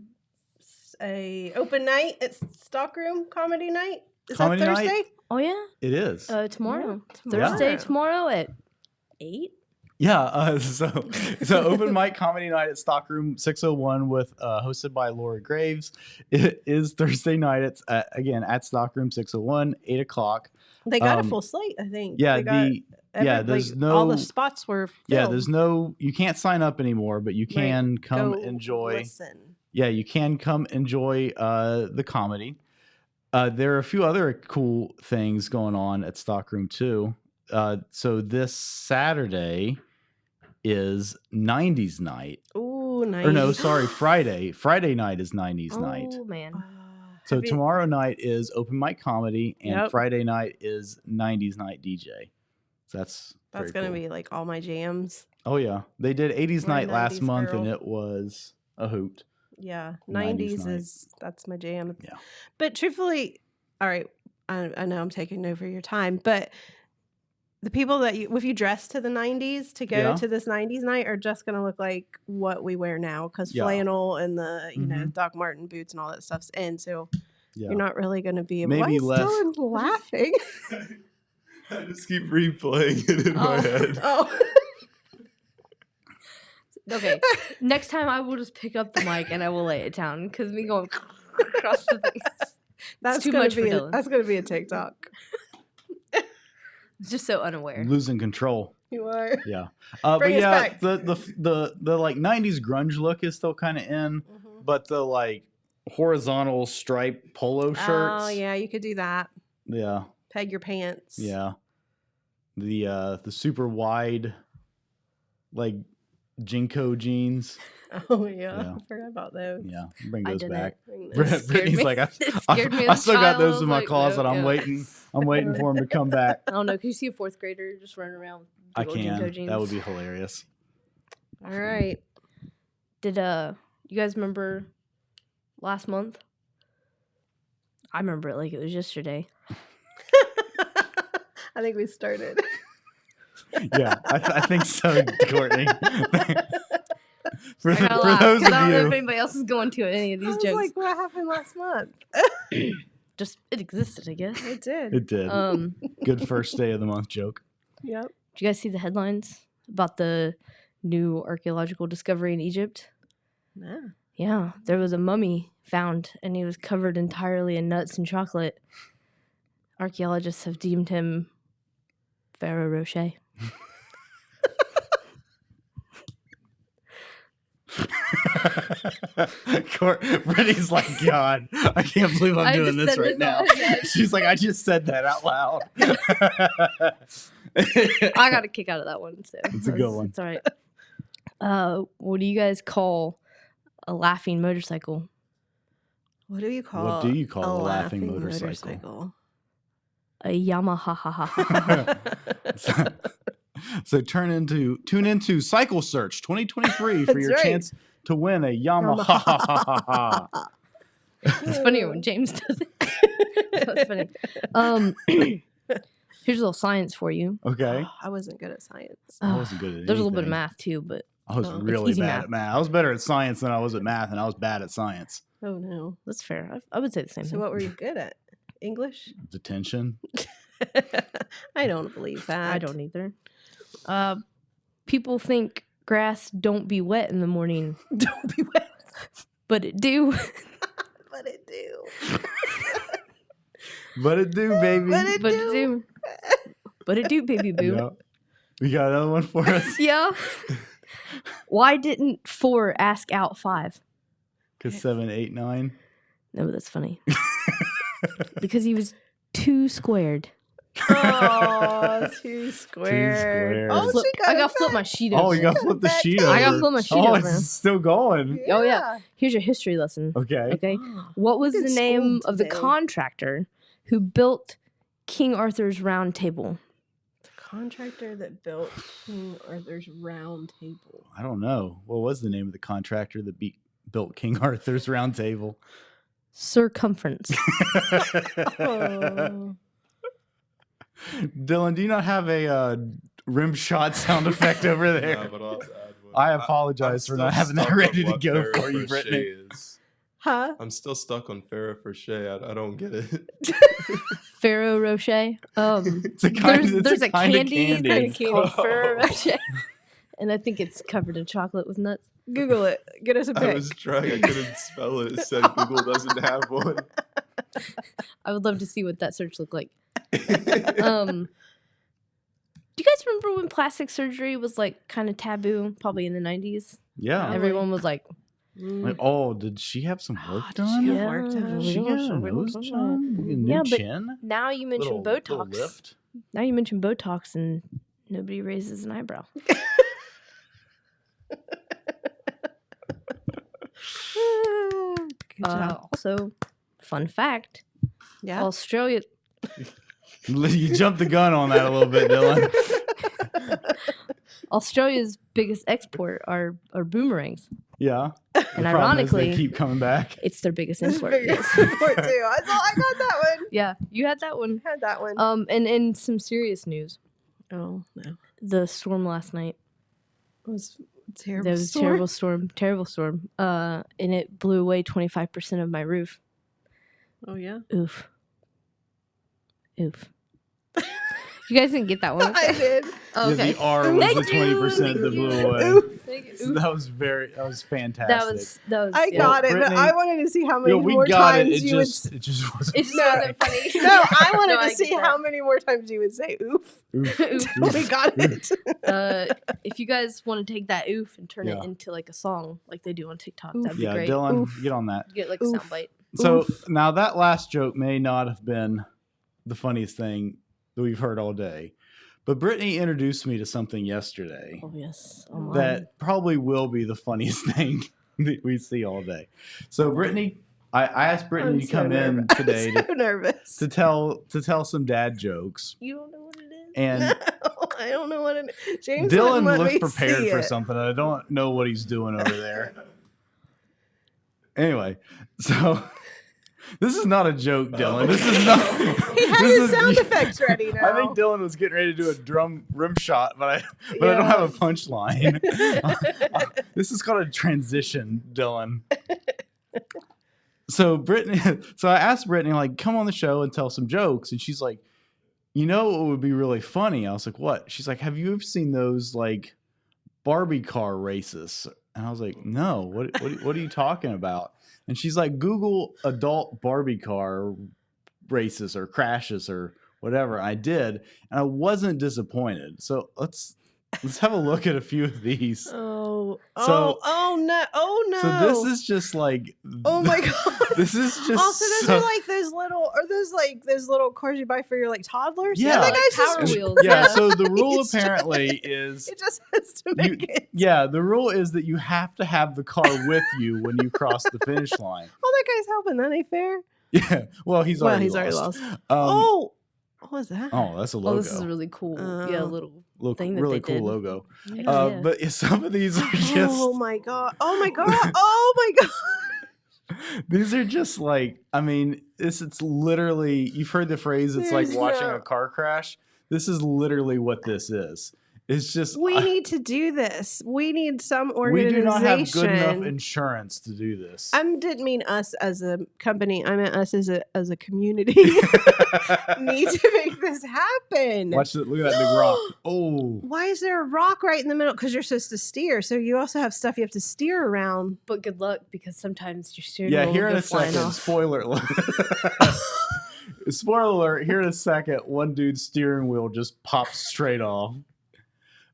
a open night at Stockroom Comedy Night. Is Comedy that night? Thursday? Oh, yeah? It is. Tomorrow. Yeah. Thursday, tomorrow at 8? Yeah, so open mic comedy night at Stockroom 601 with hosted by Laura Graves. It is Thursday night. It's again at Stockroom 601, 8 o'clock. They got a full slate, I think. Yeah, They got there's all the no- spots were filled. Yeah, there's you can't sign up anymore, but you can come Go enjoy. Listen. Yeah, you can come enjoy the comedy. There are a few other cool things going on at Stockroom too. So this Saturday is 90s night. Ooh, nice. Or no, sorry, Friday. Friday night is 90s night. Oh, man. So Have you- tomorrow night is open mic comedy, and Yep. Friday night is 90s night DJ. So that's That's very gonna cool. be like all my jams. Oh yeah, they did 80s We're a night last 90s month, and girl. it was a hoot. Yeah, 90s 90s night. that's my jam. Yeah. But truthfully, all right, I know I'm taking over your time, but the people that if you dress to the 90s to go Yeah. to this 90s night are just going to look like what we wear now because Yeah. flannel and the, you know, Mhm. Doc Martin boots and all that stuff's in. So Yeah. you're not really going to be able Maybe Why is less- Dylan laughing? I just keep replaying it in my Oh. head. Oh, Okay. Next time I will just pick up the mic and I will lay it down because me going across the thing. that's too gonna much for be Dylan. that's going to be a TikTok. It's just so unaware. Losing control. You are. Yeah. Bring but us yeah, back. the like 90s grunge look is still kind of in, but the like horizontal stripe polo shirts. Oh yeah, you could do that. Yeah. Peg your pants. Yeah. The super wide like Jinko jeans. Oh yeah. Yeah. I forgot about those. Yeah. Bring I those didn't. back. Bring those. Brittany's like, It scared me I as a still got child. those I in was my like, closet. no, I'm yeah. waiting for them to come back. I don't know. Can you see a fourth grader just running around with I big old Jinko can. jeans? That would be hilarious. All right. Did you guys remember last month? I remember it like it was yesterday. I think we started. Yeah, I think so, Courtney. for I gotta for laugh, those 'cause I don't know of if you, anybody else is going to any of I these was jokes. like, what happened last month? Just it existed, I guess. It did. it did. Um, Good first day of the month joke. Yep. did you guys see the headlines about the new archaeological discovery in Egypt? No. Yeah, there was a mummy found, and he was covered entirely in nuts and chocolate. Archaeologists have deemed him Pharaoh Rocher. Brittany's like, God, I can't believe I'm I doing just this said right this now. out loud. She's like, I just said that out loud. I got a kick out of that one. So It's a good one. It's all right. What do you guys call a laughing motorcycle? What do you call a laughing motorcycle? A Yamaha. So tune into Cycle Search 2023 for That's your right. chance to win a Yamaha. It's funnier when James does it. That's funny. Here's a little science for you. Okay. I wasn't good at science. I wasn't good at There's a little bit of anything. math too, but I was It's really easy bad math. at math. I was better at science than I was at math, and I was bad at science. Oh no. that's fair. I would say the same So thing. what were you good at? English? Detention. I don't believe that. I don't either. People think grass don't be wet in the morning, Don't be wet. but it do. But it do. But it do, baby. But it But it do. do. But it do, baby boo. Yeah. You got another one for us? Yeah. Why didn't 4 ask out 5? Because 7, 8, 9. No, that's funny. Because he was too squared. Oh, too square. square. Oh, Flip- she got I it got to flip back. my sheet Oh, over. you got to flip the back. sheet I over. gotta flip my sheet Oh, over. it's still going. Oh, yeah. Here's your history lesson. Okay. Okay. What was Good the name school of the today. contractor who built King Arthur's Round Table? The contractor that built King Arthur's Round Table. I don't know. What was the name of the contractor that built King Arthur's Round Table? Circumference. Oh. Dylan, do you not have a rim shot sound effect over there? No, but I'll have to add one. I apologize for not having that ready to go for you, Brittany. Is. Huh? I'm still stuck on Farrah Fauché. I don't get it. Ferrero Rocher. It's a kind, There's a kind candy of candy. that's called Ferrero Rocher. And I think it's covered in chocolate with nuts. Google it. Get us a I pic. was trying. I couldn't spell it. It said Google doesn't have one. I would love to see what that search looked like. Do you guys remember when plastic surgery was like kind of taboo? Probably in the 90s. Yeah. Everyone was like, Like, oh, did she have some work did done? she have yeah, work done? She got a nose job? A new Yeah, but chin? now you mention Little Botox. lift? Now you mention Botox and nobody raises an eyebrow. Good job. Also, fun fact, Yeah. Australia You jumped the gun on that a little bit, Dylan. Australia's biggest export are boomerangs. Yeah. And The problem is they ironically, keep coming back. it's their biggest This is import. bigger yes. support too. I got that one. Yeah, you had that one. Had that one. And in some serious news, Oh no. the storm last night. It was terrible. There was a terrible storm. And it blew away 25% of my roof. Oh yeah. Oof. You guys didn't get that one. I did. Oh, okay. Yeah, the R was Thank the you. 20% that blew away. Oof. That was fantastic. That was. I yeah. got it, but Brittany, I wanted to see how many we more got times it. you would. It just wasn't. It just No. wasn't funny. No, I wanted No, I to see get how that. many more times you would say oof. Oof. Oof. We got it. If you guys want to take that oof and turn Yeah. it into like a song, like they do on TikTok, Oof. that'd be Yeah, great. Dylan, Oof. get on that. Get like a Oof. soundbite. So Oof. now that last joke may not have been the funniest thing that we've heard all day, but Brittany introduced me to something yesterday Oh yes. Oh, my. that probably will be the funniest thing that we see all day. So Brittany, I asked Brittany I'm to so come in nervous. today I'm so nervous. to tell some dad jokes. You don't know what it is. And No, I don't know what it is. James wouldn't Dylan let looks me prepared see for it. something. I don't know what he's doing over there. Anyway, so this is not a joke, Dylan. This is not. He had this his is- sound effects ready now. I think Dylan was getting ready to do a drum rim shot, but I don't Yeah. have a punchline. This is called a transition, Dylan. So I asked Brittany, like, come on the show and tell some jokes, and she's like, you know what would be really funny? I was like, what? She's like, have you ever seen those like Barbie car races? And I was like, no. What are you talking about? And she's like, Google adult Barbie car races or crashes or whatever. I did, and I wasn't disappointed. So let's have a look at a few of these. Oh no. So this is just like, Oh my god. this is just Also, those are like those little cars you buy for your like toddlers. Yeah. that Like guy's Power just, Wheels. yeah. So the rule He's apparently is it just has to make it. yeah, the rule is that you have to have the car with you when you cross the finish line. Oh, that guy's helping. That ain't fair. Yeah. Well, he's already lost. Oh, what was that? Oh, that's a logo. Oh, this is really cool. Yeah, Oh. little Look, thing that really they cool did. logo. Heck yeah. But some of these are just Oh my god! Oh my god! Oh my god! these are just like, I mean, it's literally, you've heard the phrase, it's like There's watching no- a car crash. This is literally what this is. It's just We need to do this. We need some we organization. do not have good enough insurance to do this. I didn't mean us as a company. I meant us as a community. Need to make this happen. Watch it. Look at that big rock. Oh, Why is there a rock right in the middle? Because you're supposed to steer. So you also have stuff you have to steer around. But good luck, because sometimes your steering yeah. wheel Here will in go a flying second. off. Spoiler alert. Spoiler alert. Here in a second, one dude's steering wheel just pops straight off.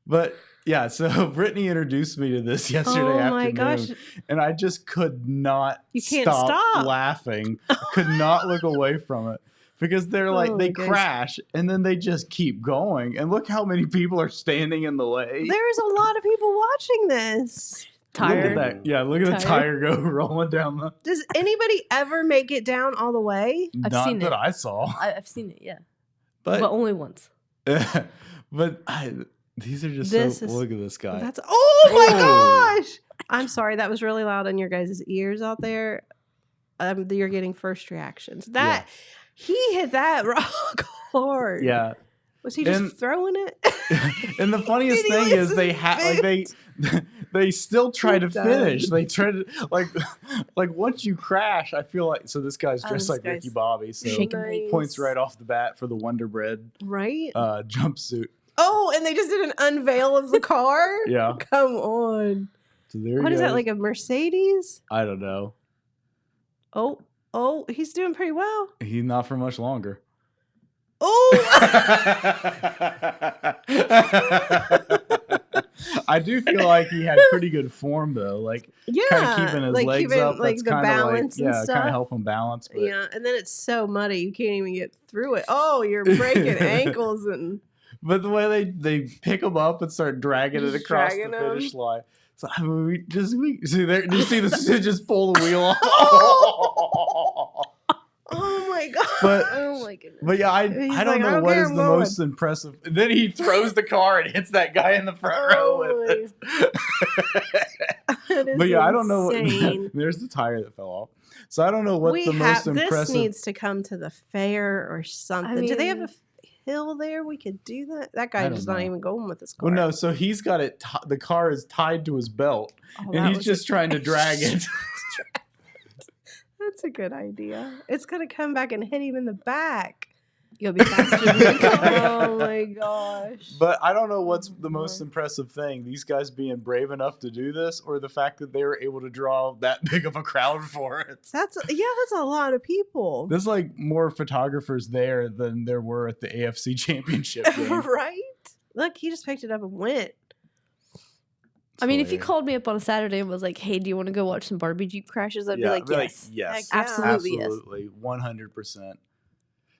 But yeah, so Brittany introduced me to this yesterday Oh afternoon, my gosh! and I just could not You can't stop. laughing. I could not look away from it because they're like Oh they my gosh. crash and then they just keep going, and look how many people are standing in the way. There's a lot of people watching this. Look at Tired. that. Yeah, look at the tire go rolling down the. Does anybody ever make it down all the way? I've Not seen that it. I saw, I've seen it, yeah, but but only once. these are just This so. is- Look at this guy. That's oh my Oh. gosh! I'm sorry, that was really loud in your guys' ears out there. You're getting first reactions. That he hit that rock hard. Yeah. Was he just And- throwing it? And the funniest Did he thing is lose they his had like they still try to He does. finish. They try to like once you crash, I feel like so this guy's Oh, dressed this like guy's Ricky Bobby, so Shake and bake. points right off the bat for the Wonder Bread Right? jumpsuit. Oh, and they just did an unveil of the car? Yeah. Come on. So there What he is that, goes. like a Mercedes? I don't know. Oh, he's doing pretty well. He's not for much longer. Oh! I do feel like he had pretty good form though, like Yeah. kind of keeping his like legs keeping, up. like That's the kind of like balance and kind stuff. of help him balance. But Yeah, and then it's so muddy you can't even get through it. Oh, you're breaking ankles and But the way they pick him up and start dragging it Just across dragging the him. finish line. So I mean, we see there. Do you see the just pull the wheel off? oh my god. but Oh my goodness. but yeah, I He's don't like, I know don't what care, is I'm the mowing. most impressive. And then he throws the car and hits that guy in the front row with it. That is But yeah, I don't know. insane. There's the tire that fell off. So I don't know what the most this impressive. needs to come to the fair or something. Do they have a mean- hill there? We could do that. That guy I don't just not know. even going with his car. Well, no. So he's got it. The car is tied to his belt, Oh, and that he's was just trying to drag it. That's a good idea. It's gonna come back and hit him in the back. You gotta be faster than the car. Oh my gosh. But I don't know what's the Oh, most Lord. impressive thing, these guys being brave enough to do this, or the fact that they were able to draw that big of a crowd for it. That's a lot of people. There's like more photographers there than there were at the AFC Championship game. Right? Look, he just picked it up and went. I mean, if you hilarious. called me up on a Saturday and was like, "Hey, do you want to go watch some Barbie Jeep crashes?" I'd be like, "Yes, yes, Heck yeah. absolutely, 100%.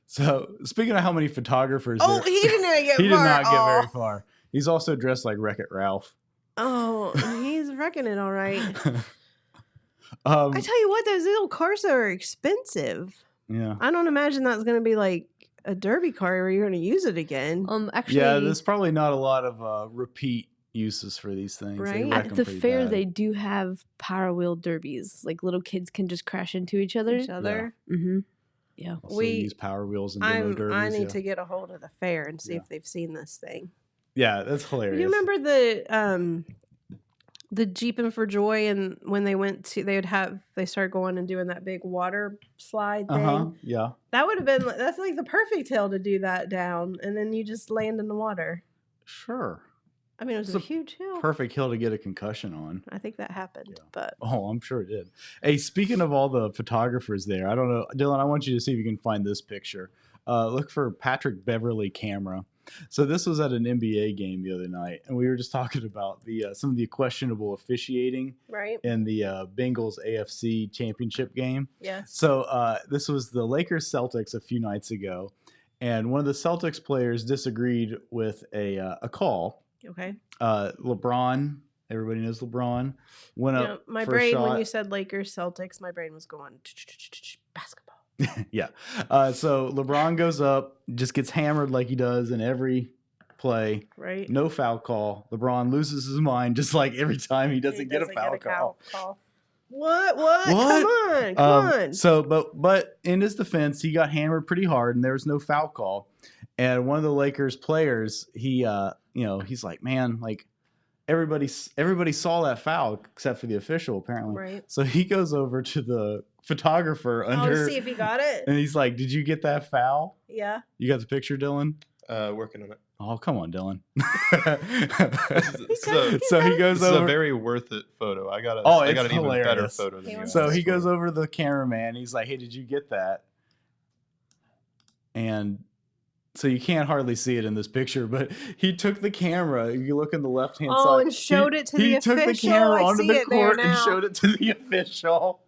So, speaking of how many photographers, Oh, there- he didn't even get he did far. not get very Oh. far. He's also dressed like Wreck-It Ralph. Oh, he's wrecking it all right. Um, I tell you what, those little cars are expensive. yeah, I don't imagine that's going to be like a derby car where you're going to use it again. Actually, yeah. There's probably not a lot of repeat uses for these things. They Right. wreck at 'em the pretty fair, bad. they do have Power Wheel derbies. Like little kids can just crash into each other. Each other. Mm-hmm. Yeah. Also we- use Power Wheels and demo derbies. I need yeah. to get a hold of the fair and see Yeah. if they've seen this thing. Yeah, that's hilarious. You remember the Jeepin' for Joy, and when they went to, they started going and doing that big water slide thing. Uh huh. Yeah. That would have been, that's like the perfect hill to do that down, and then you just land in the water. Sure. I mean, it was It's a a huge hill. Perfect hill to get a concussion on. I think that happened, Yeah. but Oh, I'm sure it did. Hey, speaking of all the photographers there, I don't know, Dylan, I want you to see if you can find this picture. Look for Patrick Beverly camera. So this was at an NBA game the other night, and we were just talking about the some of the questionable officiating right? in the Bengals AFC Championship game. Yes. So this was the Lakers Celtics a few nights ago, and one of the Celtics players disagreed with a call. Okay. LeBron, everybody knows LeBron, went You up know, my for a brain, when shot. you said Lakers, Celtics, my brain was going basketball. Yeah. So LeBron goes up, just gets hammered like he does in every play. Right? No foul call. LeBron loses his mind just like every time he doesn't get a foul call. What? What? Come on. So, but in his defense, he got hammered pretty hard, and there was no foul call. And one of the Lakers players, he's like, man, like everybody saw that foul except for the official, apparently. Right. So he goes over to the photographer under, To see if he got it. and he's like, "Did you get that foul? Yeah. You got the picture, Dylan?" Working on it. Oh, come on, Dylan. So he goes this is a over. very worth it photo. I got Oh, an it's even better hilarious. photo than He you. wants So to he goes over to the cameraman. He's like, "Hey, did you get that?" And so you can't hardly see it in this picture, but he took the camera. If you look in the left hand Oh, side, and showed it to he the took the official. camera I onto see the it there court and now. showed it to the official.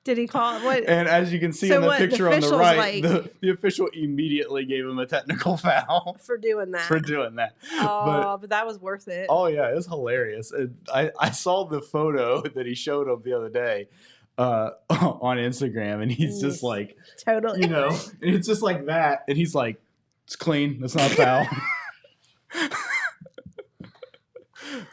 Did he call what? And as you can see So in the what, the picture on the official's right, like- the official immediately gave him a technical foul For doing that. for doing that. Oh, but that was worth it. Oh yeah, it was hilarious. I saw the photo that he showed him the other day on Instagram, and he's just Yes. like, Totally. and it's just like that, and he's like, "It's clean. That's not a foul."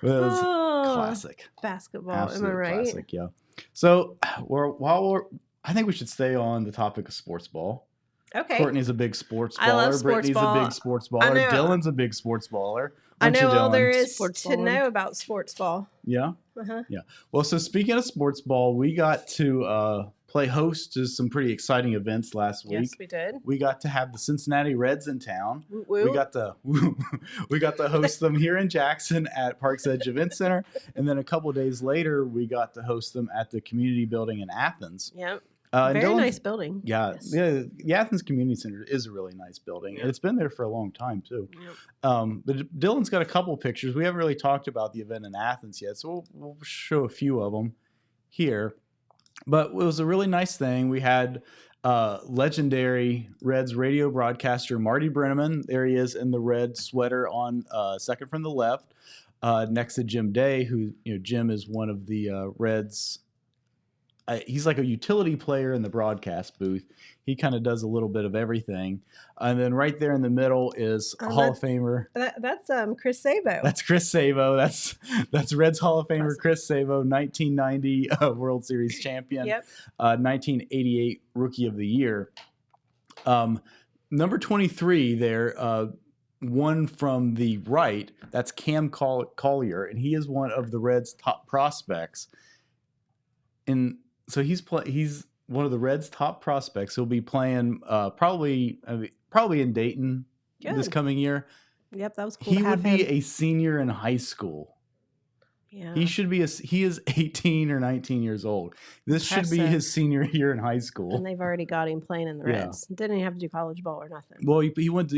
But it was Oh, classic. basketball. Absolute Am I right? classic, yeah. So I think we should stay on the topic of sports ball. Okay. Courtney's a big sports baller. I love sports Brittany's ball. a big sports I baller. know. Dylan's a big sports baller. I Aren't you, know all there Dylan? is Sports to ball. know about sports ball. Yeah. Uh-huh. Well, so speaking of sports ball, we got to play host to some pretty exciting events last week. Yes, we did. We got to have the Cincinnati Reds in town. Woo woo. We got to host them here in Jackson at Parks Edge Event Center, and then a couple days later, we got to host them at the community building in Athens. Yep. And Very Dylan's- nice building. Yeah, Yes. the Athens Community Center is a really nice building, and it's been there for a long time too. Yep. But Dylan's got a couple pictures. We haven't really talked about the event in Athens yet, so we'll show a few of them here. But it was a really nice thing. We had legendary Reds radio broadcaster Marty Brenneman. There he is in the red sweater on second from the left, next to Jim Day, who Jim is one of the Reds. He's like a utility player in the broadcast booth. He kind of does a little bit of everything. And then right there in the middle is Hall of Famer. That's Chris Sabo. That's Chris Sabo. That's Reds Hall of Famer Awesome. Chris Sabo, 1990 World Series champion, Yep. 1988 Rookie of the Year. Number 23 there, one from the right, that's Cam Collier, and he is one of the Reds' top prospects. And so he's one of the Reds' top prospects. He'll be playing probably in Dayton this Good. coming year. Yep, that was cool. He to have would be him. a senior in high school. Yeah. He is 18 or 19 years old. This should be Impressive. his senior year in high school. And they've already got him playing in the Yeah. Reds. Didn't even have to do college ball or nothing. Well, he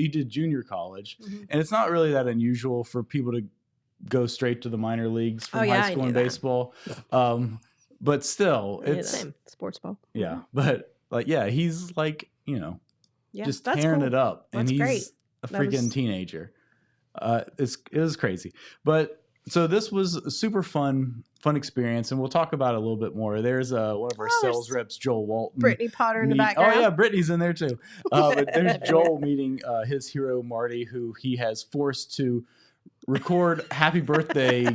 did junior college, Mhm. and it's not really that unusual for people to go straight to the minor leagues from Oh, yeah, high I school knew in that. baseball. But still, Yeah, the it's same. Sports ball. yeah. Mhm. But he's like Yeah, just that's tearing cool. it up, and That's he's great. a That freaking was- teenager. It was crazy, but so this was a super fun experience, and we'll talk about it a little bit more. There's one of our Oh, sales there's reps, Joel Walton. Brittany Potter in the meet- background. Oh yeah, Brittany's in there too. But there's Joel meeting his hero Marty, who he has forced to record happy birthday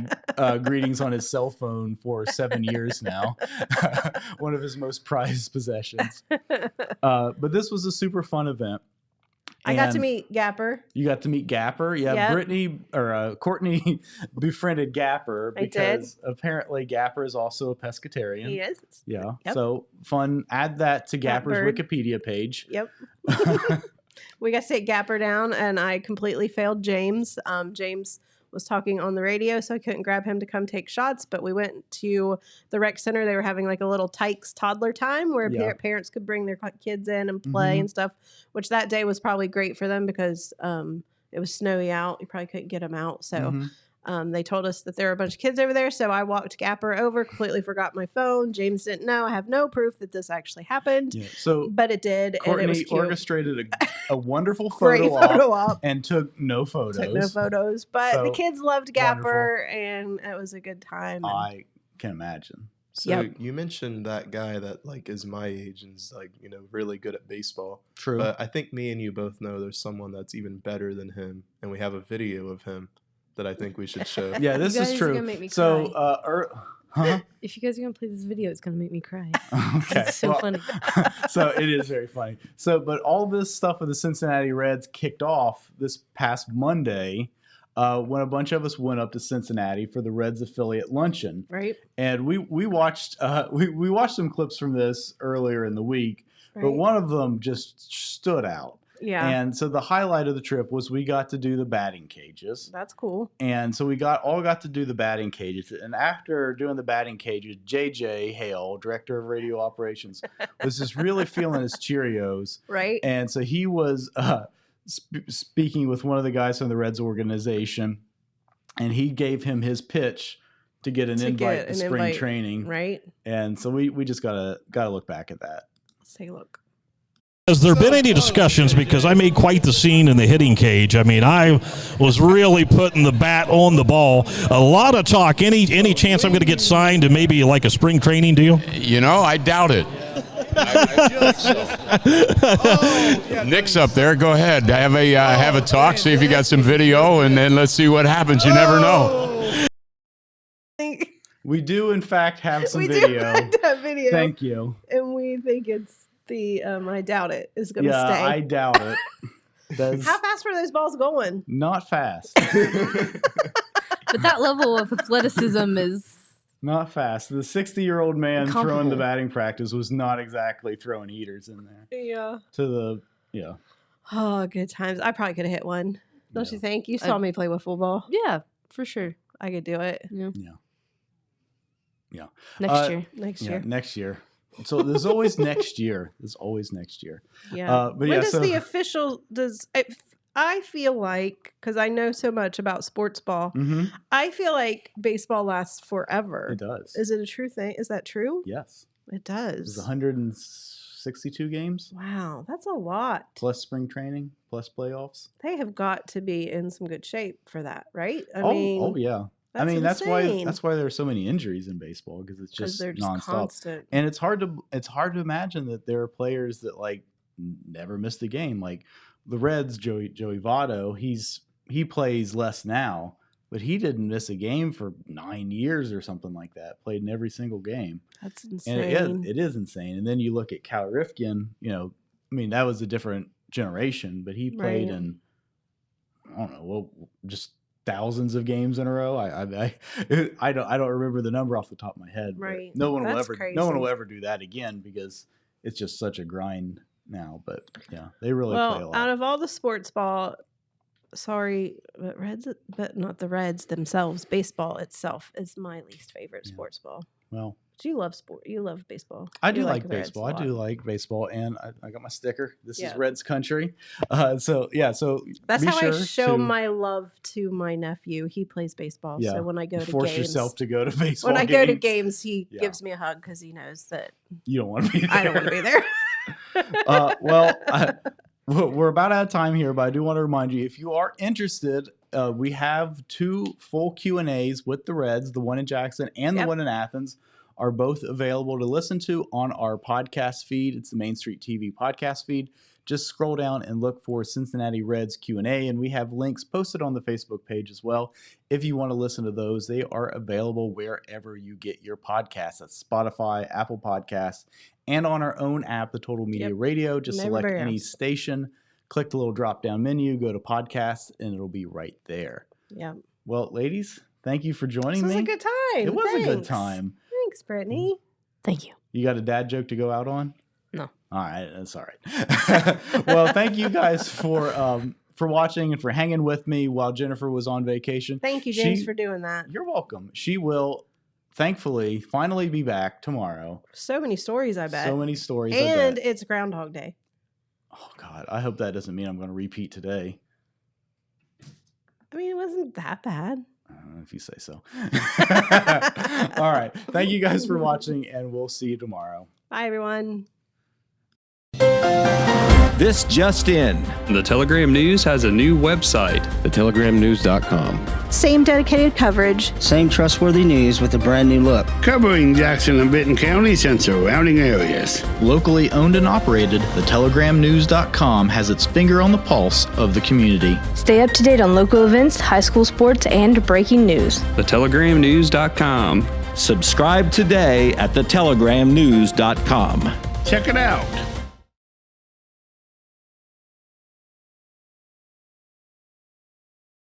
greetings on his cell phone for 7 years now. One of his most prized possessions. But this was a super fun event. I got to And meet Gapper. You got to meet Gapper. Yeah, Yep. Brittany or Cortney befriended Gapper I did. because apparently Gapper is also a pescatarian. He is. Yeah. Yep. So fun. Add that to Gapper's Catbird. Wikipedia page. Yep. We got to take Gapper down, and I completely failed James. James was talking on the radio, so I couldn't grab him to come take shots. But we went to the rec center. They were having like a little Tykes toddler time where Yeah. parents could bring their kids in and play Mhm. and stuff, which that day was probably great for them because it was snowy out. You probably couldn't get them out. So Mhm. they told us that there were a bunch of kids over there. So I walked Gapper over, completely forgot my phone. James didn't know. I have no proof that this actually happened, Yeah. So but it did. and it was Courtney cute. orchestrated a wonderful Great photo op photo op. and took no photos. Took no photos, but the So, kids loved Gapper, and it was a good time. and- I can imagine. So Yep. you mentioned that guy that like is my age and is like really good at baseball. True. But I think me and you both know there's someone that's even better than him, and we have a video of him that I think we should show. Yeah, this guys is are true. gonna make me So, cry. huh? If you guys are gonna play this video, it's gonna make me cry. Okay. It's so funny. So it is very funny. So, but all this stuff with the Cincinnati Reds kicked off this past Monday when a bunch of us went up to Cincinnati for the Reds affiliate luncheon, Right? and we watched we watched some clips from this earlier in the week, but Right. one of them just stood out. Yeah. And so the highlight of the trip was we got to do the batting cages. That's cool. And so we got to do the batting cages. And after doing the batting cages, JJ Hale, director of radio operations, was just really feeling his Cheerios. Right? And so he was speaking with one of the guys from the Reds organization, and he gave him his pitch to get an To invite get to an spring invite, training. Right? And so we just gotta look back at that. Let's take a look. Has there been any discussions, because I made quite the scene in the hitting cage? I mean, I was really putting the bat on the ball. A lot of talk. Any chance I'm going to get signed to maybe like a spring training deal? I doubt it. Nick's up there. Go ahead. Have a talk. See if you got some video, and then let's see what happens. You never know. We do, in fact, have some We video. do have that video. Thank you. And we think it's the I doubt it is going to Yeah, stay. I doubt it. That's How fast were those balls going? not fast. But that level of athleticism is Not fast. The 60-year-old man throwing the Incomparable. batting practice was not exactly throwing heaters in there. Yeah. Yeah. Oh, good times. I probably could have hit one. Don't you think? You saw me play wiffle ball. yeah, for sure. I could do it Yeah. Yeah. Next year. next Yeah. year. Next year. So there's always next year. There's always next year. Yeah. But When yeah, does so the official I feel like, because I know so much about sports ball, Mhm. I feel like baseball lasts forever. It does. Is it a true thing? Is that true? Yes. It It does. was 162 games Wow, that's a lot. plus spring training plus playoffs. They have got to be in some good shape for that, right? I Oh, mean, oh yeah. I mean that's insane. why there are so many injuries in baseball, because it's 'Cause just they're just nonstop. constant. And it's hard to imagine that there are players that like never missed a game. Like the Reds, Joey Votto, he plays less now, but he didn't miss a game for 9 years or something like that. Played in every single game. That's And insane. it is insane. And then you look at Cal Rifkin, I mean, that was a different generation, but he played Right. in, I don't know, well, just thousands of games in a row. I don't remember the number off the top of my head. But Right. No one That's will ever crazy. do that again, because it's just such a grind now. But yeah, they really play a Well, lot. out of all the sports ball, sorry, but not the Reds themselves. Baseball itself is my least favorite sports ball. Well, but you love sport. You love baseball. I You do like the Reds baseball. a I lot. do like baseball, and I got my sticker. This is Yeah. Reds country. So That's be how sure I show to- my love to my nephew. He plays baseball, Yeah, so when I go to force games, yourself to go to baseball. when I go to games. games, he Yeah. gives me a hug because he knows that You don't want to be there. I don't want to be there. We're about out of time here, but I do want to remind you, if you are interested, we have 2 full Q&As with the Reds, the one in Jackson and the one in Athens, are both available to listen to on our podcast feed. It's the Main Street TV podcast feed. Just scroll down and look for Cincinnati Reds Q&A, and we have links posted on the Facebook page as well. If you want to listen to those, they are available wherever you get your podcasts. That's Spotify, Apple Podcasts, and on our own app, the Total Media Radio. Just select any station, click the little drop-down menu, go to podcasts, and it'll be right there. Yeah. Well, ladies, thank you for joining me. This was a good time. It was a good Thanks. time. Thanks, Brittany. Thank you. You got a dad joke to go out on? No. All right, that's all right. Well, thank you guys for watching and for hanging with me while Jennifer was on vacation. Thank you, James, for doing that. You're welcome. She will, thankfully, finally be back tomorrow. So many stories, I bet. So many stories. And it's Groundhog Day. Oh, God. I hope that doesn't mean I'm going to repeat today. I mean, it wasn't that bad. If you say so. All right. Thank you guys for watching, and we'll see you tomorrow. Bye, everyone. This just in. The Telegram News has a new website, thetelegramnews.com. Same dedicated coverage. Same trustworthy news with a brand new look. Covering Jackson and Benton counties and surrounding areas. Locally owned and operated, thetelegramnews.com has its finger on the pulse of the community. Stay up to date on local events, high school sports, and breaking news. thetelegramnews.com. Subscribe today at thetelegramnews.com. Check it out.